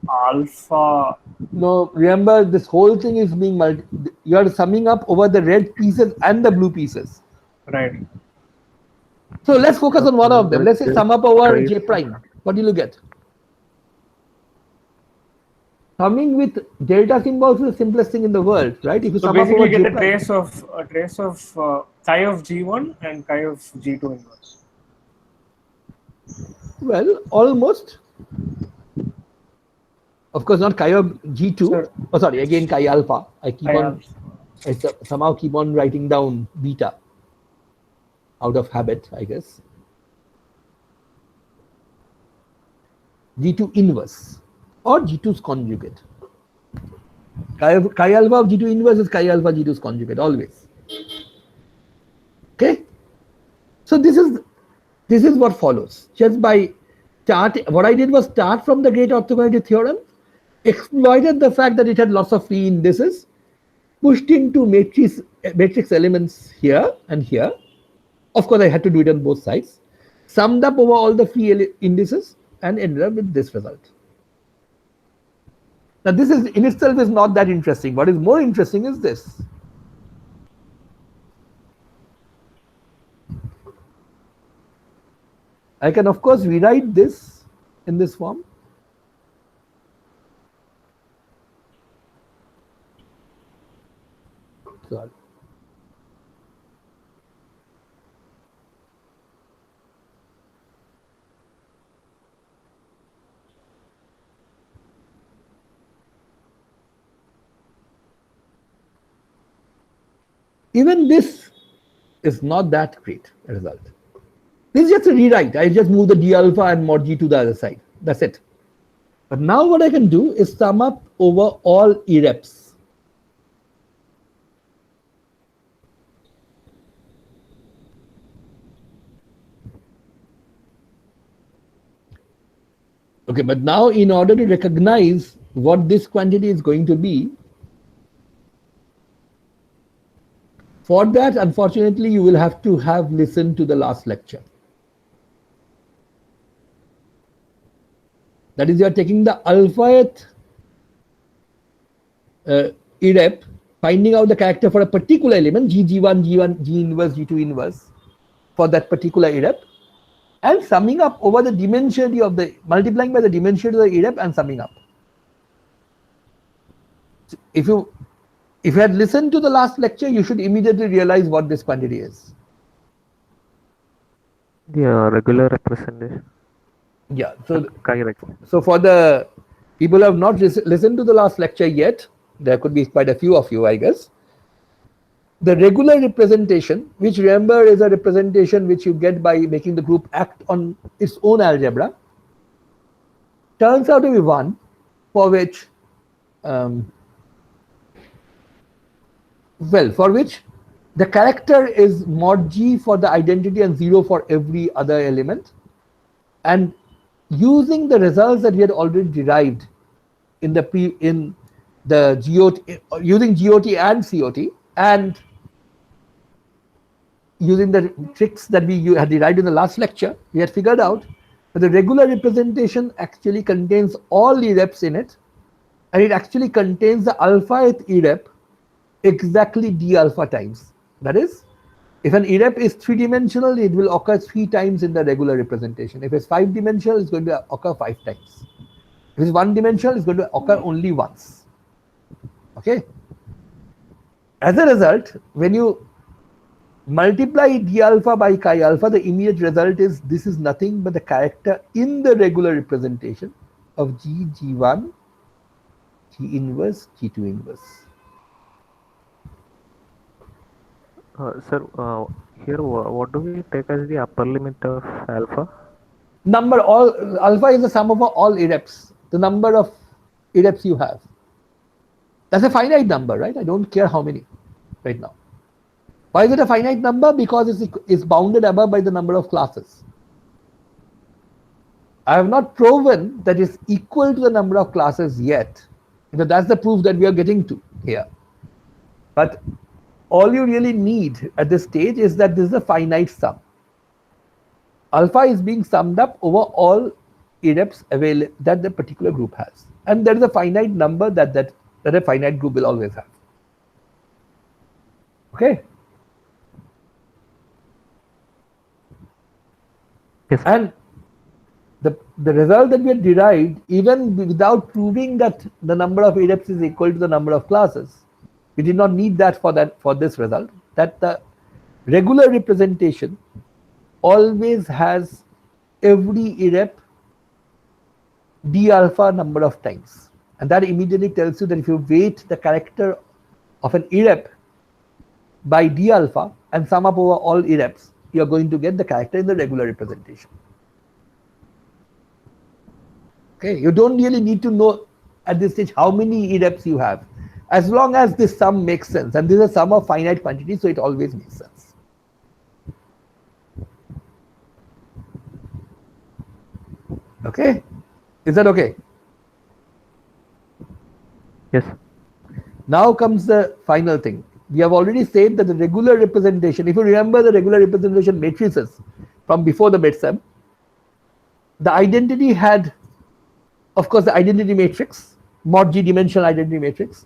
alpha. No, remember this whole thing is being you are summing up over the red pieces and the blue pieces. Right. So let's focus on one of them. Let's say sum up over J prime. What will you get? Summing with delta symbols is the simplest thing in the world, right? If you So sum up basically, over you get j a trace of chi of G1 and chi of G2 inverse. well, almost. Of course, not chi of G2. Sir, Oh, sorry, again chi alpha. I somehow keep on writing down beta out of habit, I guess. G2 inverse or G2's conjugate. Chi alpha of G2 inverse is chi alpha G2's conjugate always. Okay. So this is what follows. Just by what I did was start from the great orthogonality theorem, exploited the fact that it had lots of free indices, pushed into matrix elements here and here. Of course, I had to do it on both sides. Summed up over all the free indices and ended up with this result. Now, this is in itself is not that interesting. What is more interesting is this. I can, of course, rewrite this in this form. Sorry. Even this is not that great a result. This is just a rewrite. I just move the d alpha and mod g to the other side. That's it. But now what I can do is sum up over all ereps. Okay, but now in order to recognize what this quantity is going to be, for that, unfortunately, you will have to have listened to the last lecture. That is, you are taking the alphath erep, finding out the character for a particular element, G1, G inverse, G2 inverse, for that particular erep, and summing up over the dimensionality of the, multiplying by the dimensionality of the erep and summing up. If you had listened to the last lecture, you should immediately realize what this quantity is. The regular representation. Yeah. So, Correct. so for the people who have not listened to the last lecture yet, there could be quite a few of you, I guess. The regular representation, which remember is a representation which you get by making the group act on its own algebra, turns out to be one for which, for which the character is mod g for the identity and 0 for every other element. And using the results that we had already derived in the GOT, using GOT and COT, and using the tricks that we had derived in the last lecture, we had figured out that the regular representation actually contains all ereps in it, and it actually contains the alphath erep exactly d alpha times. That is, if an erep is 3-dimensional, it will occur 3 times in the regular representation. If it's 5-dimensional, it's going to occur 5 times. If it's 1-dimensional, it's going to occur only once. Okay. As a result, when you multiply d alpha by chi alpha, the immediate result is this is nothing but the character in the regular representation of G, G1, G inverse, G2 inverse. Sir, here what do we take as the upper limit of alpha? Alpha is the sum of all ereps, the number of ereps you have. That's a finite number, right? I don't care how many right now. Why is it a finite number? Because it's bounded above by the number of classes. I have not proven that it's equal to the number of classes yet. That's the proof that we are getting to here. But all you really need at this stage is that this is a finite sum. Alpha is being summed up over all ereps available that the particular group has. And there is a finite number that a finite group will always have. Okay? Yes. And the result that we had derived, even without proving that the number of irreps is equal to the number of classes, we did not need that for this result, that the regular representation always has every irrep d alpha number of times, and that immediately tells you that if you weight the character of an irrep by d alpha and sum up over all irreps, you are going to get the character in the regular representation. Okay, you don't really need to know at this stage how many irreps you have, as long as this sum makes sense, and this is a sum of finite quantities, so it always makes sense. Okay, is that okay? Yes. Now comes the final thing. We have already said that the regular representation, if you remember the regular representation matrices from before the midsem, the identity had, of course, the identity matrix, mod G dimensional identity matrix.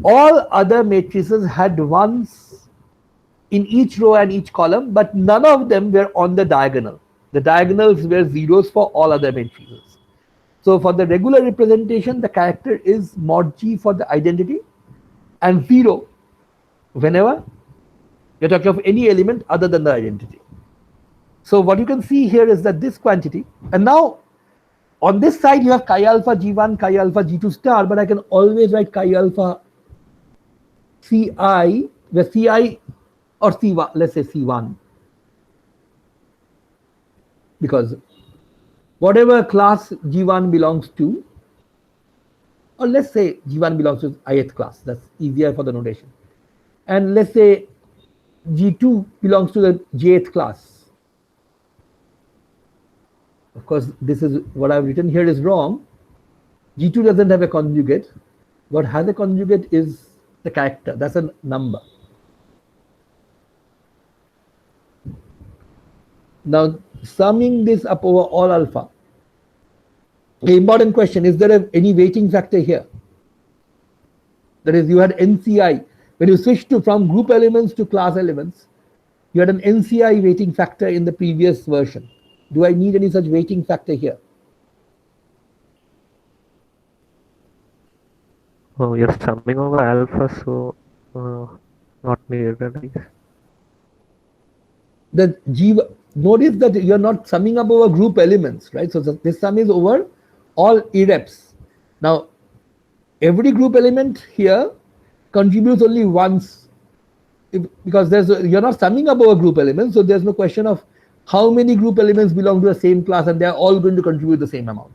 All other matrices had ones in each row and each column, but none of them were on the diagonal. The diagonals were zeros for all other matrices. So for the regular representation, the character is mod G for the identity and 0 whenever you're talking of any element other than the identity. So what you can see here is that this quantity, and now on this side you have chi alpha G1, chi alpha G2 star, but I can always write chi alpha Ci, where Ci or C1, let's say C1, because whatever class G1 belongs to, or let's say G1 belongs to ith class, that's easier for the notation, and let's say G2 belongs to the jth class. Of course, this is what I've written here is wrong. G2 doesn't have a conjugate. What has a conjugate is the character, that's a number. Now, summing this up over all alpha, the important question, is there any weighting factor here? That is, you had NCI. When you switched from group elements to class elements, you had an NCI weighting factor in the previous version. Do I need any such weighting factor here? Oh, you're summing over alpha, so not needed, I guess. The G, notice that you're not summing up over group elements, right? So this sum is over all irreps. Now, every group element here contributes only once, because you're not summing up over group elements, so there's no question of how many group elements belong to the same class and they're all going to contribute the same amount.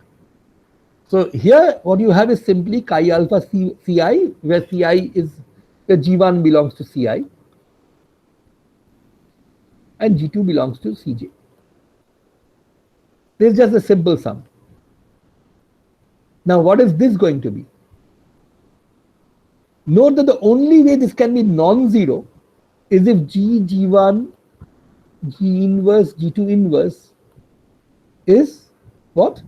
So here what you have is simply chi alpha Ci, where Ci is the G1 belongs to Ci and G2 belongs to Cj. This is just a simple sum. Now what is this going to be? Note that the only way this can be non-zero is if G1, G inverse, G2 inverse is what?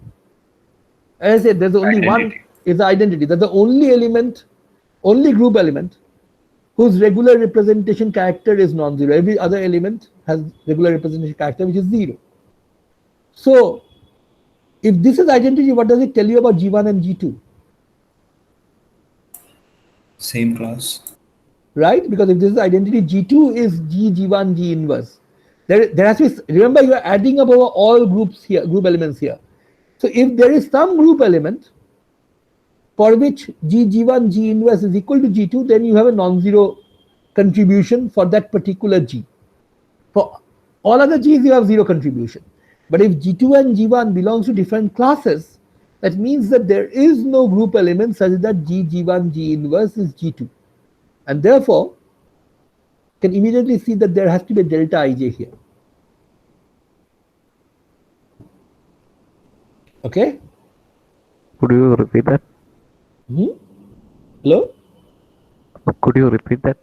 As I said, there's only one is the identity. That's the only element, only group element whose regular representation character is non-zero. Every other element has regular representation character which is 0. So if this is identity, what does it tell you about G1 and G2? Same class. Right? Because if this is identity, G2 is G1, G inverse. There has to be, remember, you are adding up over all groups here, group elements here. So if there is some group element for which G1, G inverse is equal to G2, then you have a non-zero contribution for that particular G. For all other G's, you have 0 contribution. But if G2 and G1 belongs to different classes, that means that there is no group element such that G1, G inverse is G2. And therefore, can immediately see that there has to be a delta ij here. Okay? Could you repeat that? Hello? Could you repeat that?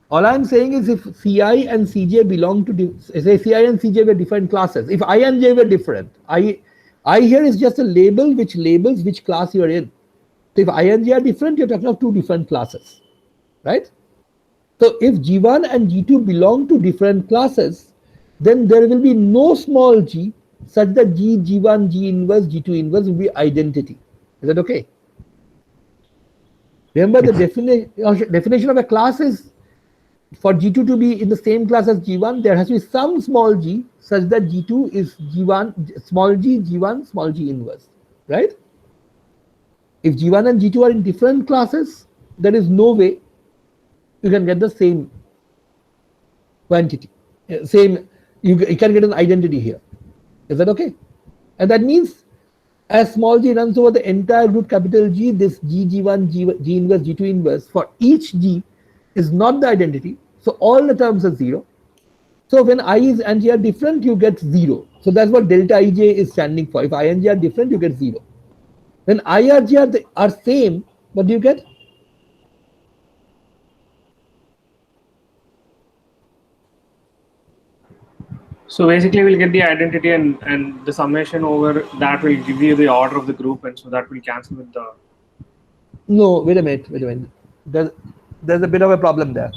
All I'm saying is if Ci and Cj belong to, say Ci and Cj were different classes. If I and j were different, I here is just a label which labels which class you are in. So if I and j are different, you're talking of 2 different classes, right? So if G1 and G2 belong to different classes, then there will be no small g such that G1, G inverse, G2 inverse will be identity. Is that okay? Remember the definition of a class is for G2 to be in the same class as G1, there has to be some small g such that G2 is G1, small g, G1, small g inverse, right? If G1 and G2 are in different classes, there is no way you can get the same quantity, you can get an identity here. Is that okay? And that means as small g runs over the entire group capital G, this G1, G inverse, G2 inverse for each g is not the identity. So all the terms are 0. So when I and j are different, you get 0. So that's what delta ij is standing for. If I and j are different, you get 0. When I or j are same, what do you get? So basically, we'll get the identity, and the summation over that will give you the order of the group, and so that will cancel with the. No, wait a minute. There's a bit of a problem there.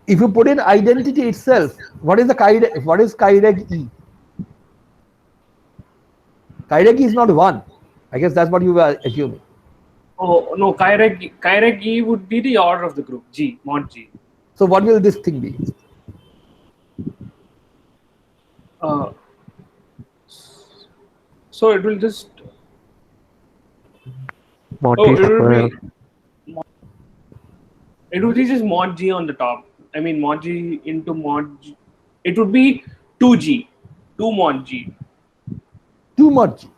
If you put in identity itself, what is chi-reg E? Chi-reg E is not 1. I guess that's what you were assuming. Oh no, chi-reg E would be the order of the group G mod G. So what will this thing be? So it will just Mod G square. It would be just mod G on the top. I mean mod G into mod G. It would be 2G, 2 mod G. 2 mod G.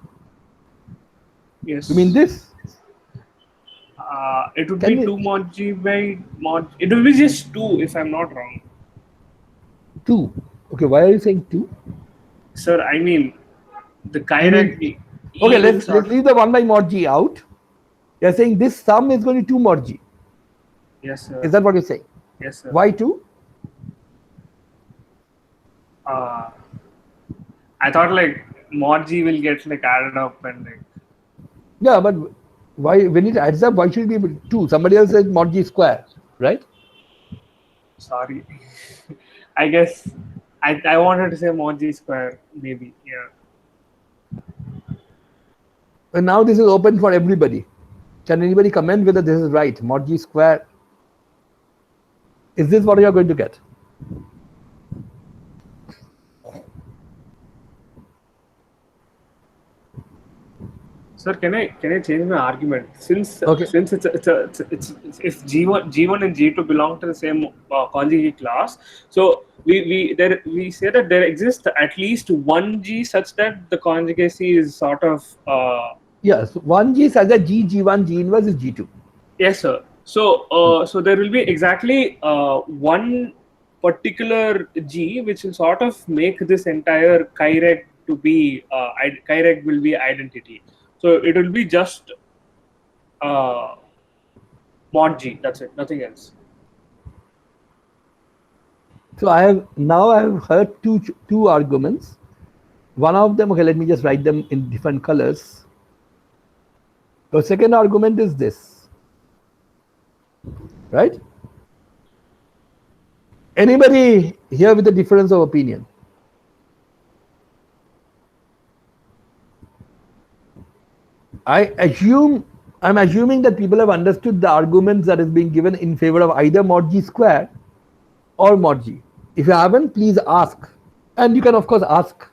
Yes. You mean this? It would be 2 mod G by mod. It will be just 2 if I'm not wrong. 2. Okay, why are you saying 2? Sir, I mean the chi-reg. Okay, let's leave the 1 by mod G out. You're saying this sum is going to be 2 mod G. Yes, sir. Is that what you're saying? Yes, sir. Why 2? I thought like mod G will get like added up and like. Yeah, but why when it adds up, why should it be 2? Somebody else said mod G square, right? Sorry. I guess I wanted to say mod G square, maybe. Yeah. And now this is open for everybody. Can anybody comment whether this is right? Mod G square. Is this what you are going to get? Sir, can I change my argument? Since Okay. it's if G1 and G2 belong to the same conjugate class, so we say that there exists at least one G such that the conjugacy is sort of Yes, 1G such that G1, G inverse is G2. Yes, sir. So so there will be exactly one particular G which will sort of make this entire chi-reg to be chi-reg will be identity. So it will be just mod G. That's it. Nothing else. So I have heard two arguments. One of them, okay, let me just write them in different colors. The second argument is this, right? Anybody here with a difference of opinion? I'm assuming that people have understood the arguments that is being given in favor of either mod G square or mod G. If you haven't, please ask. And you can of course ask.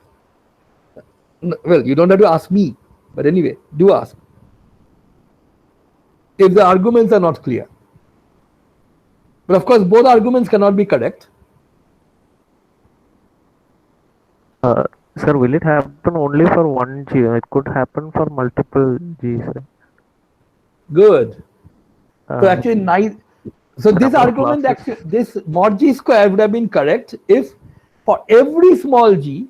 Well, you don't have to ask me, but anyway, do ask. If the arguments are not clear. But of course, both arguments cannot be correct. Sir, will it happen only for one G? It could happen for multiple G's. Good. So actually, so this argument, actually, this mod G square would have been correct if for every small g,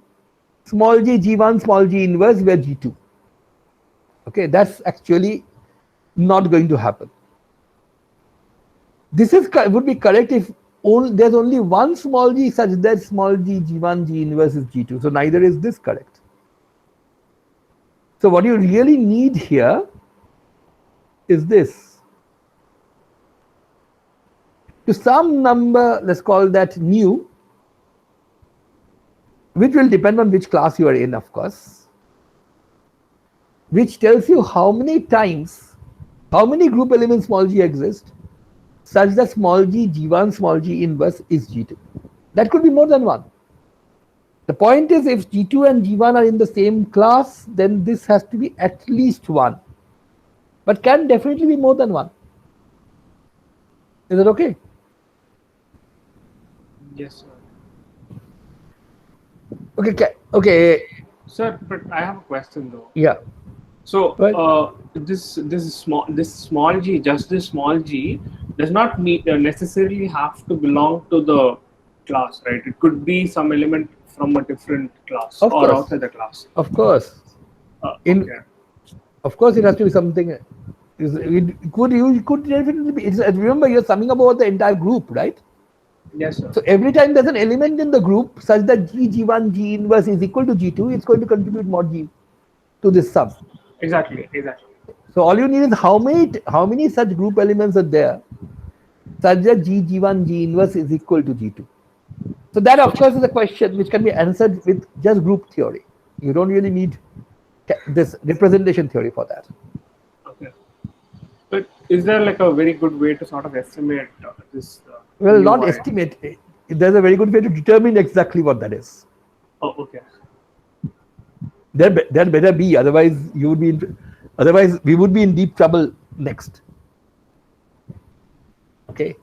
G1, small g inverse were G2. Okay, that's actually not going to happen. This would be correct if there's only one small g such that small g, G1, G inverse is G2. So neither is this correct. So what you really need here is this. To some number, let's call that nu, which will depend on which class you are in, of course, which tells you how many times, how many group elements small g exist such that small g g1 small g inverse is g2. That could be more than one. The point is, if g2 and g1 are in the same class, then this has to be at least one, but can definitely be more than one. Is that okay? Yes, sir. Okay, okay. Sir, but I have a question though. Yeah. So Right. this small g, just this small g, does not necessarily have to belong to the class, right? It could be some element from a different class Of or course. outside the class. Of course. Okay. Of course, it has to be something. It could definitely be. Remember, you're summing up about the entire group, right? Yes, sir. So every time there's an element in the group such that g1 g inverse is equal to g2, it's going to contribute mod g to this sum. Exactly. So all you need is how many such group elements are there such that g1 g inverse is equal to g2. So that, of course, is a question which can be answered with just group theory. You don't really need this representation theory for that. Okay. But is there like a very good way to sort of estimate this? Well, not UI? estimate. There's a very good way to determine exactly what that is. Oh, okay. There better be, otherwise you would be otherwise we would be in deep trouble next. Okay,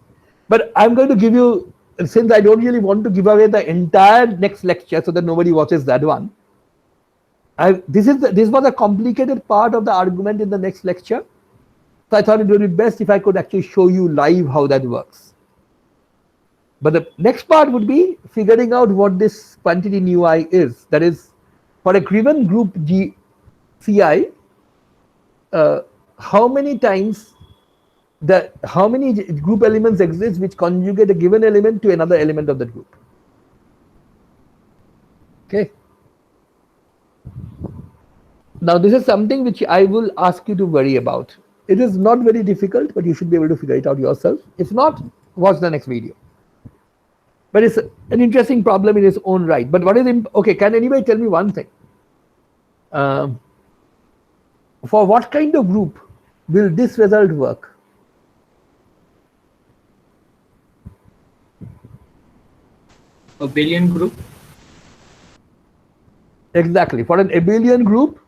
but I'm going to give you, since I don't really want to give away the entire next lecture so that nobody watches that one. This was a complicated part of the argument in the next lecture, so I thought it would be best if I could actually show you live how that works. But the next part would be figuring out what this quantity nu I is. That is, for a given group G Ci, how many times how many group elements exist which conjugate a given element to another element of the group. Okay. Now this is something which I will ask you to worry about. It is not very difficult, but you should be able to figure it out yourself. If not, watch the next video. But it's an interesting problem in its own right. But what is okay? Can anybody tell me one thing? For what kind of group will this result work? Abelian group. Exactly. For an abelian group,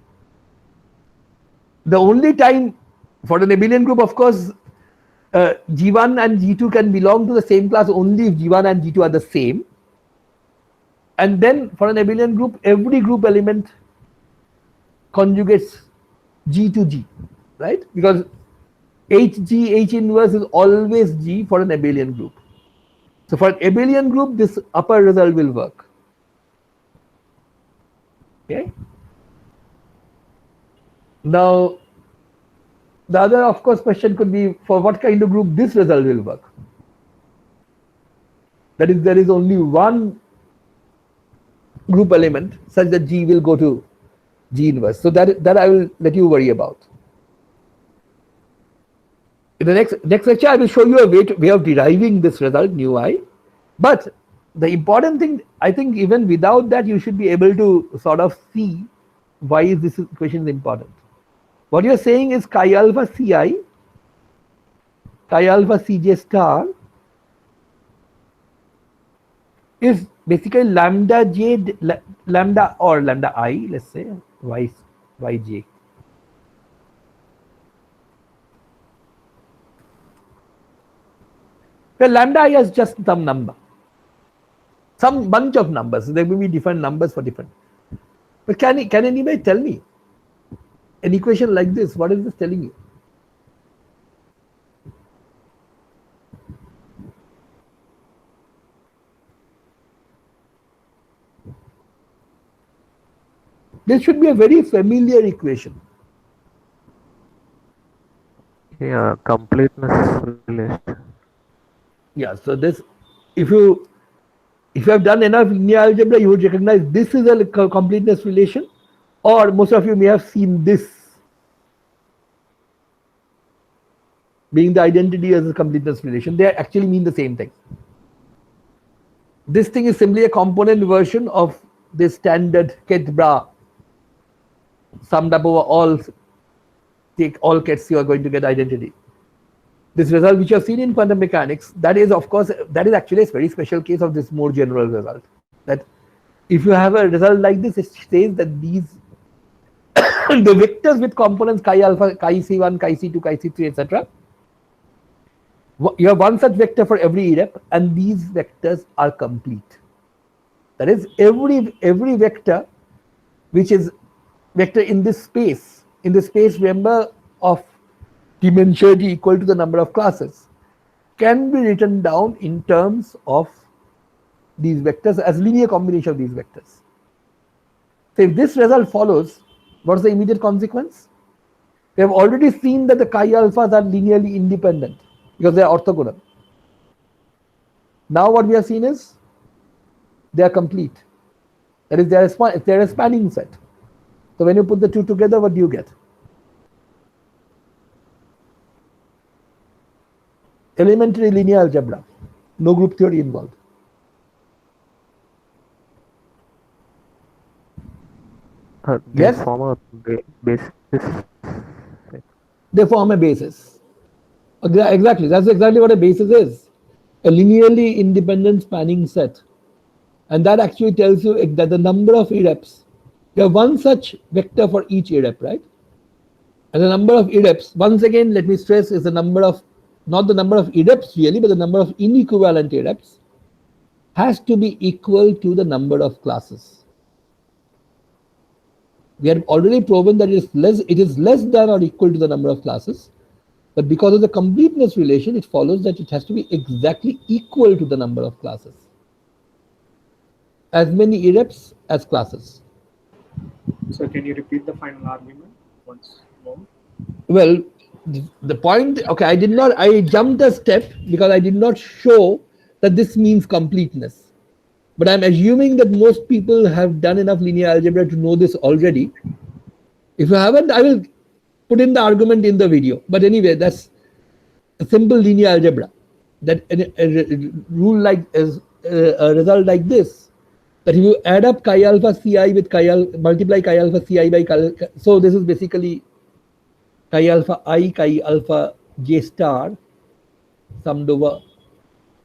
the only time for an abelian group, of course, G1 and G2 can belong to the same class only if G1 and G2 are the same. And then for an abelian group, every group element conjugates G to G, right? Because HG, H inverse is always G for an abelian group. So for an abelian group, this upper result will work. Okay. Now, the other, of course, question could be for what kind of group this result will work. That is, there is only one group element such that G will go to G inverse. So that I will let you worry about. In the next lecture, I will show you a way of deriving this result nu I. But the important thing, I think, even without that, you should be able to sort of see why this equation is important. What you are saying is chi alpha Ci, chi alpha Cj star is basically lambda j, lambda or lambda I, let's say yj. Well, lambda I is just some number, some bunch of numbers. There will be different numbers for different. But can anybody tell me an equation like this? What is this telling you? This should be a very familiar equation. Yeah, completeness relation. Yeah, so this, if you have done enough linear algebra, you would recognize this is a completeness relation, or most of you may have seen this being the identity as a completeness relation. They actually mean the same thing. This thing is simply a component version of this standard ket bra summed up over all, take all kets, you are going to get identity. This result which you have seen in quantum mechanics, that is of course, that is actually a very special case of this more general result. That if you have a result like this, it says that these the vectors with components chi alpha, chi c1, chi c2, chi c3, etc. You have one such vector for every irrep, and these vectors are complete. That is, every vector which is vector in this space, remember, of dimensionality equal to the number of classes, can be written down in terms of these vectors as linear combination of these vectors. So if this result follows, what is the immediate consequence? We have already seen that the chi alphas are linearly independent because they are orthogonal. Now what we have seen is they are complete. That is, they are a spanning set. So when you put the two together, what do you get? Elementary linear algebra, no group theory involved. They Yes? form a basis. They form a basis. Exactly, that's exactly what a basis is. A linearly independent spanning set. And that actually tells you that the number of irreps, you have one such vector for each irrep, right? And the number of irreps, once again, let me stress, is the number of, not the number of irreps really, but the number of inequivalent irreps has to be equal to the number of classes. We have already proven that it is less than or equal to the number of classes, but because of the completeness relation, it follows that it has to be exactly equal to the number of classes. As many irreps as classes. So can you repeat the final argument once more? Well, the point, okay, I jumped a step because I did not show that this means completeness. But I'm assuming that most people have done enough linear algebra to know this already. If you haven't, I will put in the argument in the video. But anyway, that's a simple linear algebra. That a rule like a result like this, that if you add up chi alpha ci with multiply chi alpha ci by so this is basically chi alpha I, chi alpha j star summed over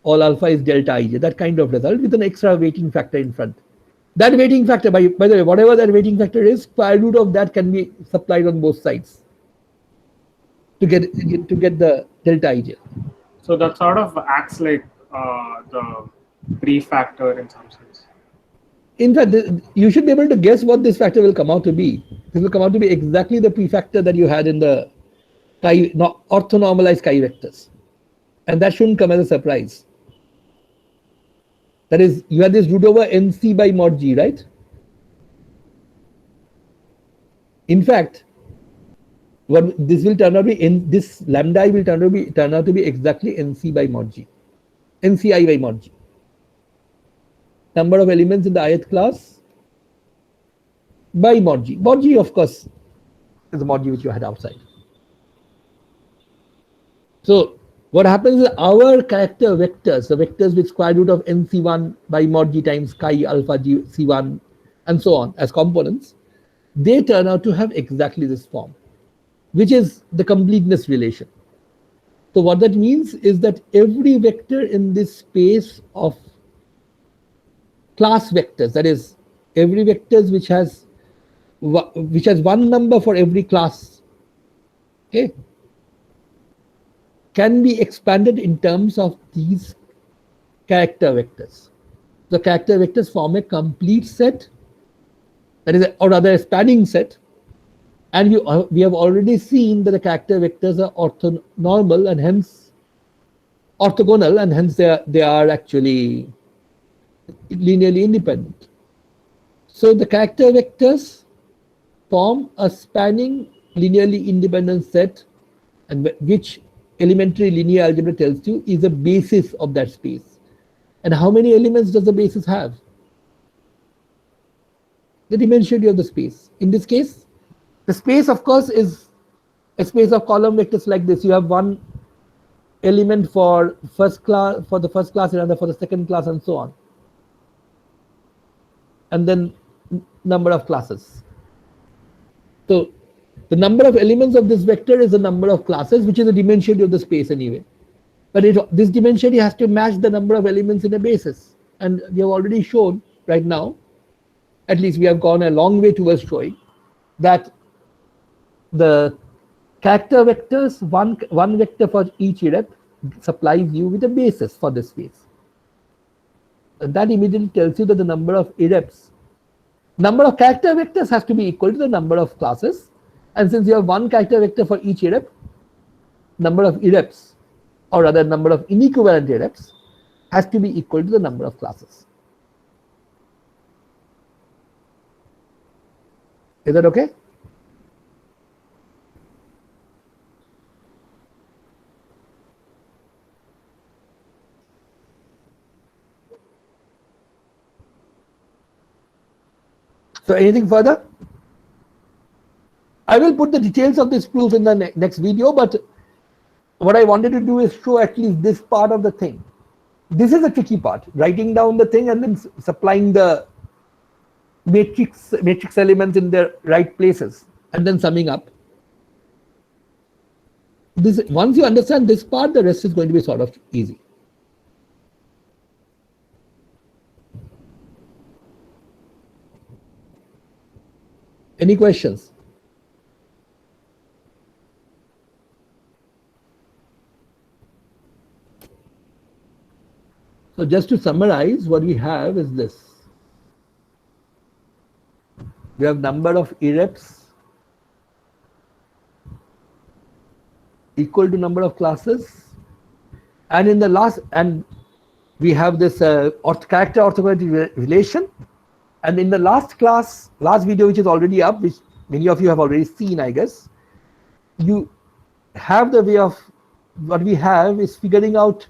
all alpha is delta ij, that kind of result with an extra weighting factor in front. That weighting factor, by the way, whatever that weighting factor is, square root of that can be supplied on both sides to get the delta ij. So that sort of acts like the prefactor in some sense. In fact, you should be able to guess what this factor will come out to be. This will come out to be exactly the prefactor that you had in the orthonormalized chi vectors. And that shouldn't come as a surprise. That is, you had this root over nc by mod g, right? In fact, what this will turn out to be, this lambda I will turn out to be exactly nc by mod g, nci by mod g. Number of elements in the ith class by mod g. Mod g, of course, is the mod g which you had outside. So what happens is our character vectors, the vectors with square root of nc1 by mod g times chi alpha g c1 and so on as components, they turn out to have exactly this form, which is the completeness relation. So what that means is that every vector in this space of class vectors, that is, every vectors which has one number for every class, okay, can be expanded in terms of these character vectors. The character vectors form a complete set, that is, or rather a spanning set, and we have already seen that the character vectors are orthonormal and hence orthogonal, and hence they are actually linearly independent. So the character vectors form a spanning linearly independent set, and which elementary linear algebra tells you is the basis of that space. And how many elements does the basis have? The dimensionality of the space. In this case, the space, of course, is a space of column vectors like this. You have one element for the first class, another for the second class, and so on. and then number of classes. So the number of elements of this vector is the number of classes, which is the dimension of the space anyway. But this dimension has to match the number of elements in a basis. And we have already shown right now, at least we have gone a long way towards showing that the character vectors, one vector for each irrep supplies you with a basis for this space. And that immediately tells you that the number of irreps, number of character vectors has to be equal to the number of classes. And since you have one character vector for each irrep, number of irreps, or rather number of inequivalent irreps, has to be equal to the number of classes. Is that okay? So anything further? I will put the details of this proof in the next video, but what I wanted to do is show at least this part of the thing. This is the tricky part, writing down the thing and then supplying the matrix elements in their right places and then summing up. This, once you understand this part, the rest is going to be sort of easy. Any questions? So just to summarize, what we have is this. We have number of irreps equal to number of classes, and in the last, and we have this character orthogonality relation. And in the last class, last video, which is already up, which many of you have already seen, I guess, you have the way of, what we have is figuring out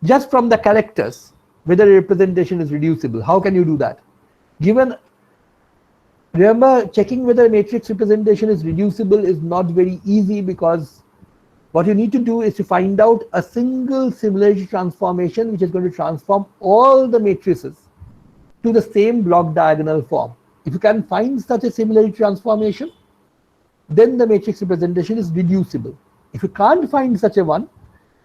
just from the characters whether a representation is reducible. How can you do that? Given, remember, checking whether a matrix representation is reducible is not very easy, because what you need to do is to find out a single similarity transformation which is going to transform all the matrices to the same block diagonal form. If you can find such a similarity transformation, then the matrix representation is reducible. If you can't find such a one,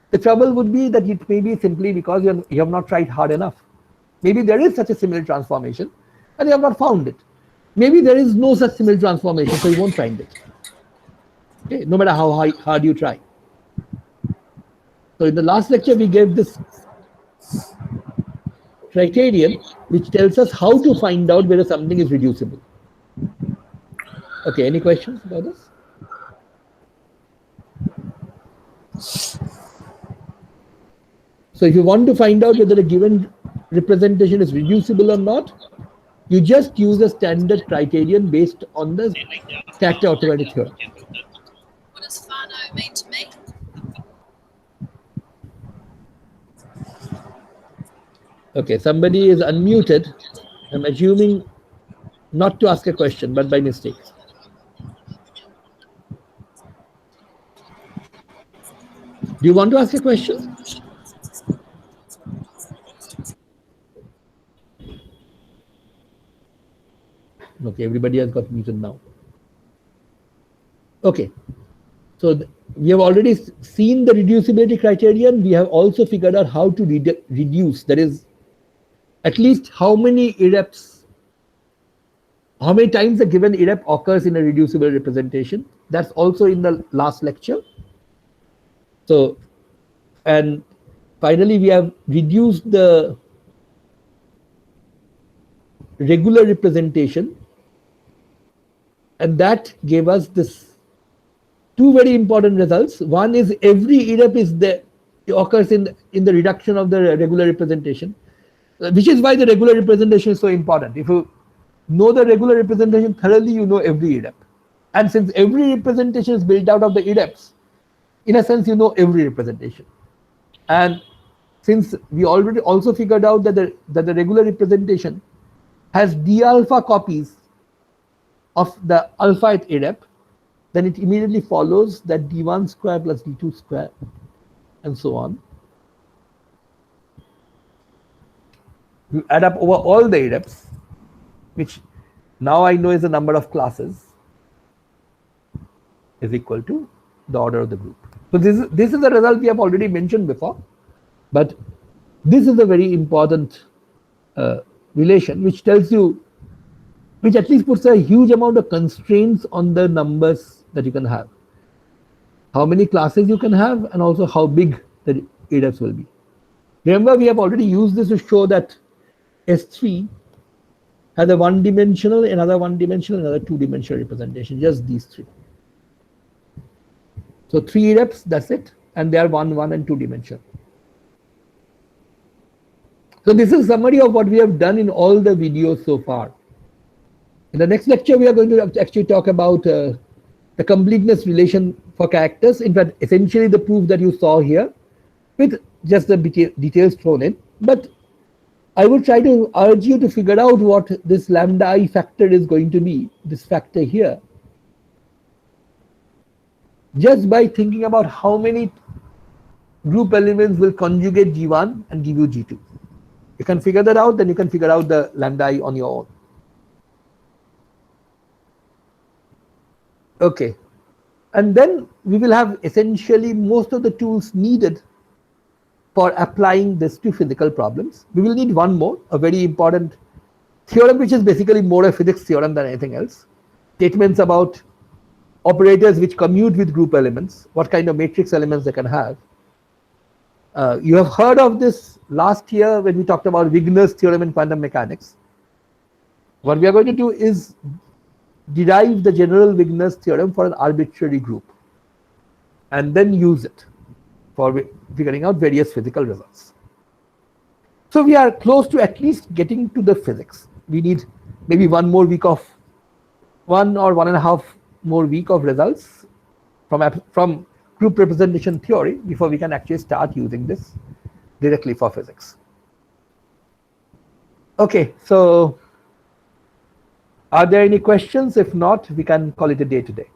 the trouble would be that it may be simply because you have not tried hard enough. Maybe there is such a similar transformation and you have not found it. Maybe there is no such similar transformation, so you won't find it. Okay, no matter how hard you try. So in the last lecture, we gave this criterion which tells us how to find out whether something is reducible. Okay, any questions about this? So if you want to find out whether a given representation is reducible or not, you just use a standard criterion based on the character orthogonality theorem. What does Fano mean to me? Okay, somebody is unmuted. I'm assuming not to ask a question, but by mistake. Do you want to ask a question? Okay, everybody has got muted now. Okay, so we have already seen the reducibility criterion. We have also figured out how to reduce, that is, at least how many irreps, how many times a given irrep occurs in a reducible representation. That's also in the last lecture. So, and finally, we have reduced the regular representation, and that gave us this two very important results. One is every irrep is occurs in the reduction of the regular representation, which is why the regular representation is so important. If you know the regular representation thoroughly, you know every irrep. And since every representation is built out of the irreps, in a sense, you know every representation. And since we already also figured out that the regular representation has d alpha copies of the alpha-th irrep, then it immediately follows that d1 square plus d2 square and so on. You add up over all the irreps, which now I know is the number of classes, is equal to the order of the group. So this is the result we have already mentioned before, but this is a very important relation which tells you, which at least puts a huge amount of constraints on the numbers that you can have, how many classes you can have, and also how big the ADEPs will be. Remember, we have already used this to show that S3 has a one-dimensional, another one-dimensional, another two-dimensional representation, just these three. So 3 ADEPs, that's it, and they are 1, 1, and 2 dimensional. So this is a summary of what we have done in all the videos so far. In the next lecture, we are going to actually talk about the completeness relation for characters. In fact, essentially the proof that you saw here, with just the details thrown in. But I would try to urge you to figure out what this lambda I factor is going to be, this factor here, just by thinking about how many group elements will conjugate G1 and give you G2. You can figure that out, then you can figure out the lambda I on your own. Okay, and then we will have essentially most of the tools needed for applying this to physical problems. We will need one more, a very important theorem, which is basically more a physics theorem than anything else. Statements about operators which commute with group elements, what kind of matrix elements they can have. You have heard of this last year when we talked about Wigner's theorem in quantum mechanics. What we are going to do is derive the general Wigner's theorem for an arbitrary group and then use it for figuring out various physical results. So we are close to at least getting to the physics. We need maybe one more week of, 1 or 1.5 more week of results from group representation theory before we can actually start using this directly for physics. Okay, so are there any questions? If not, we can call it a day today.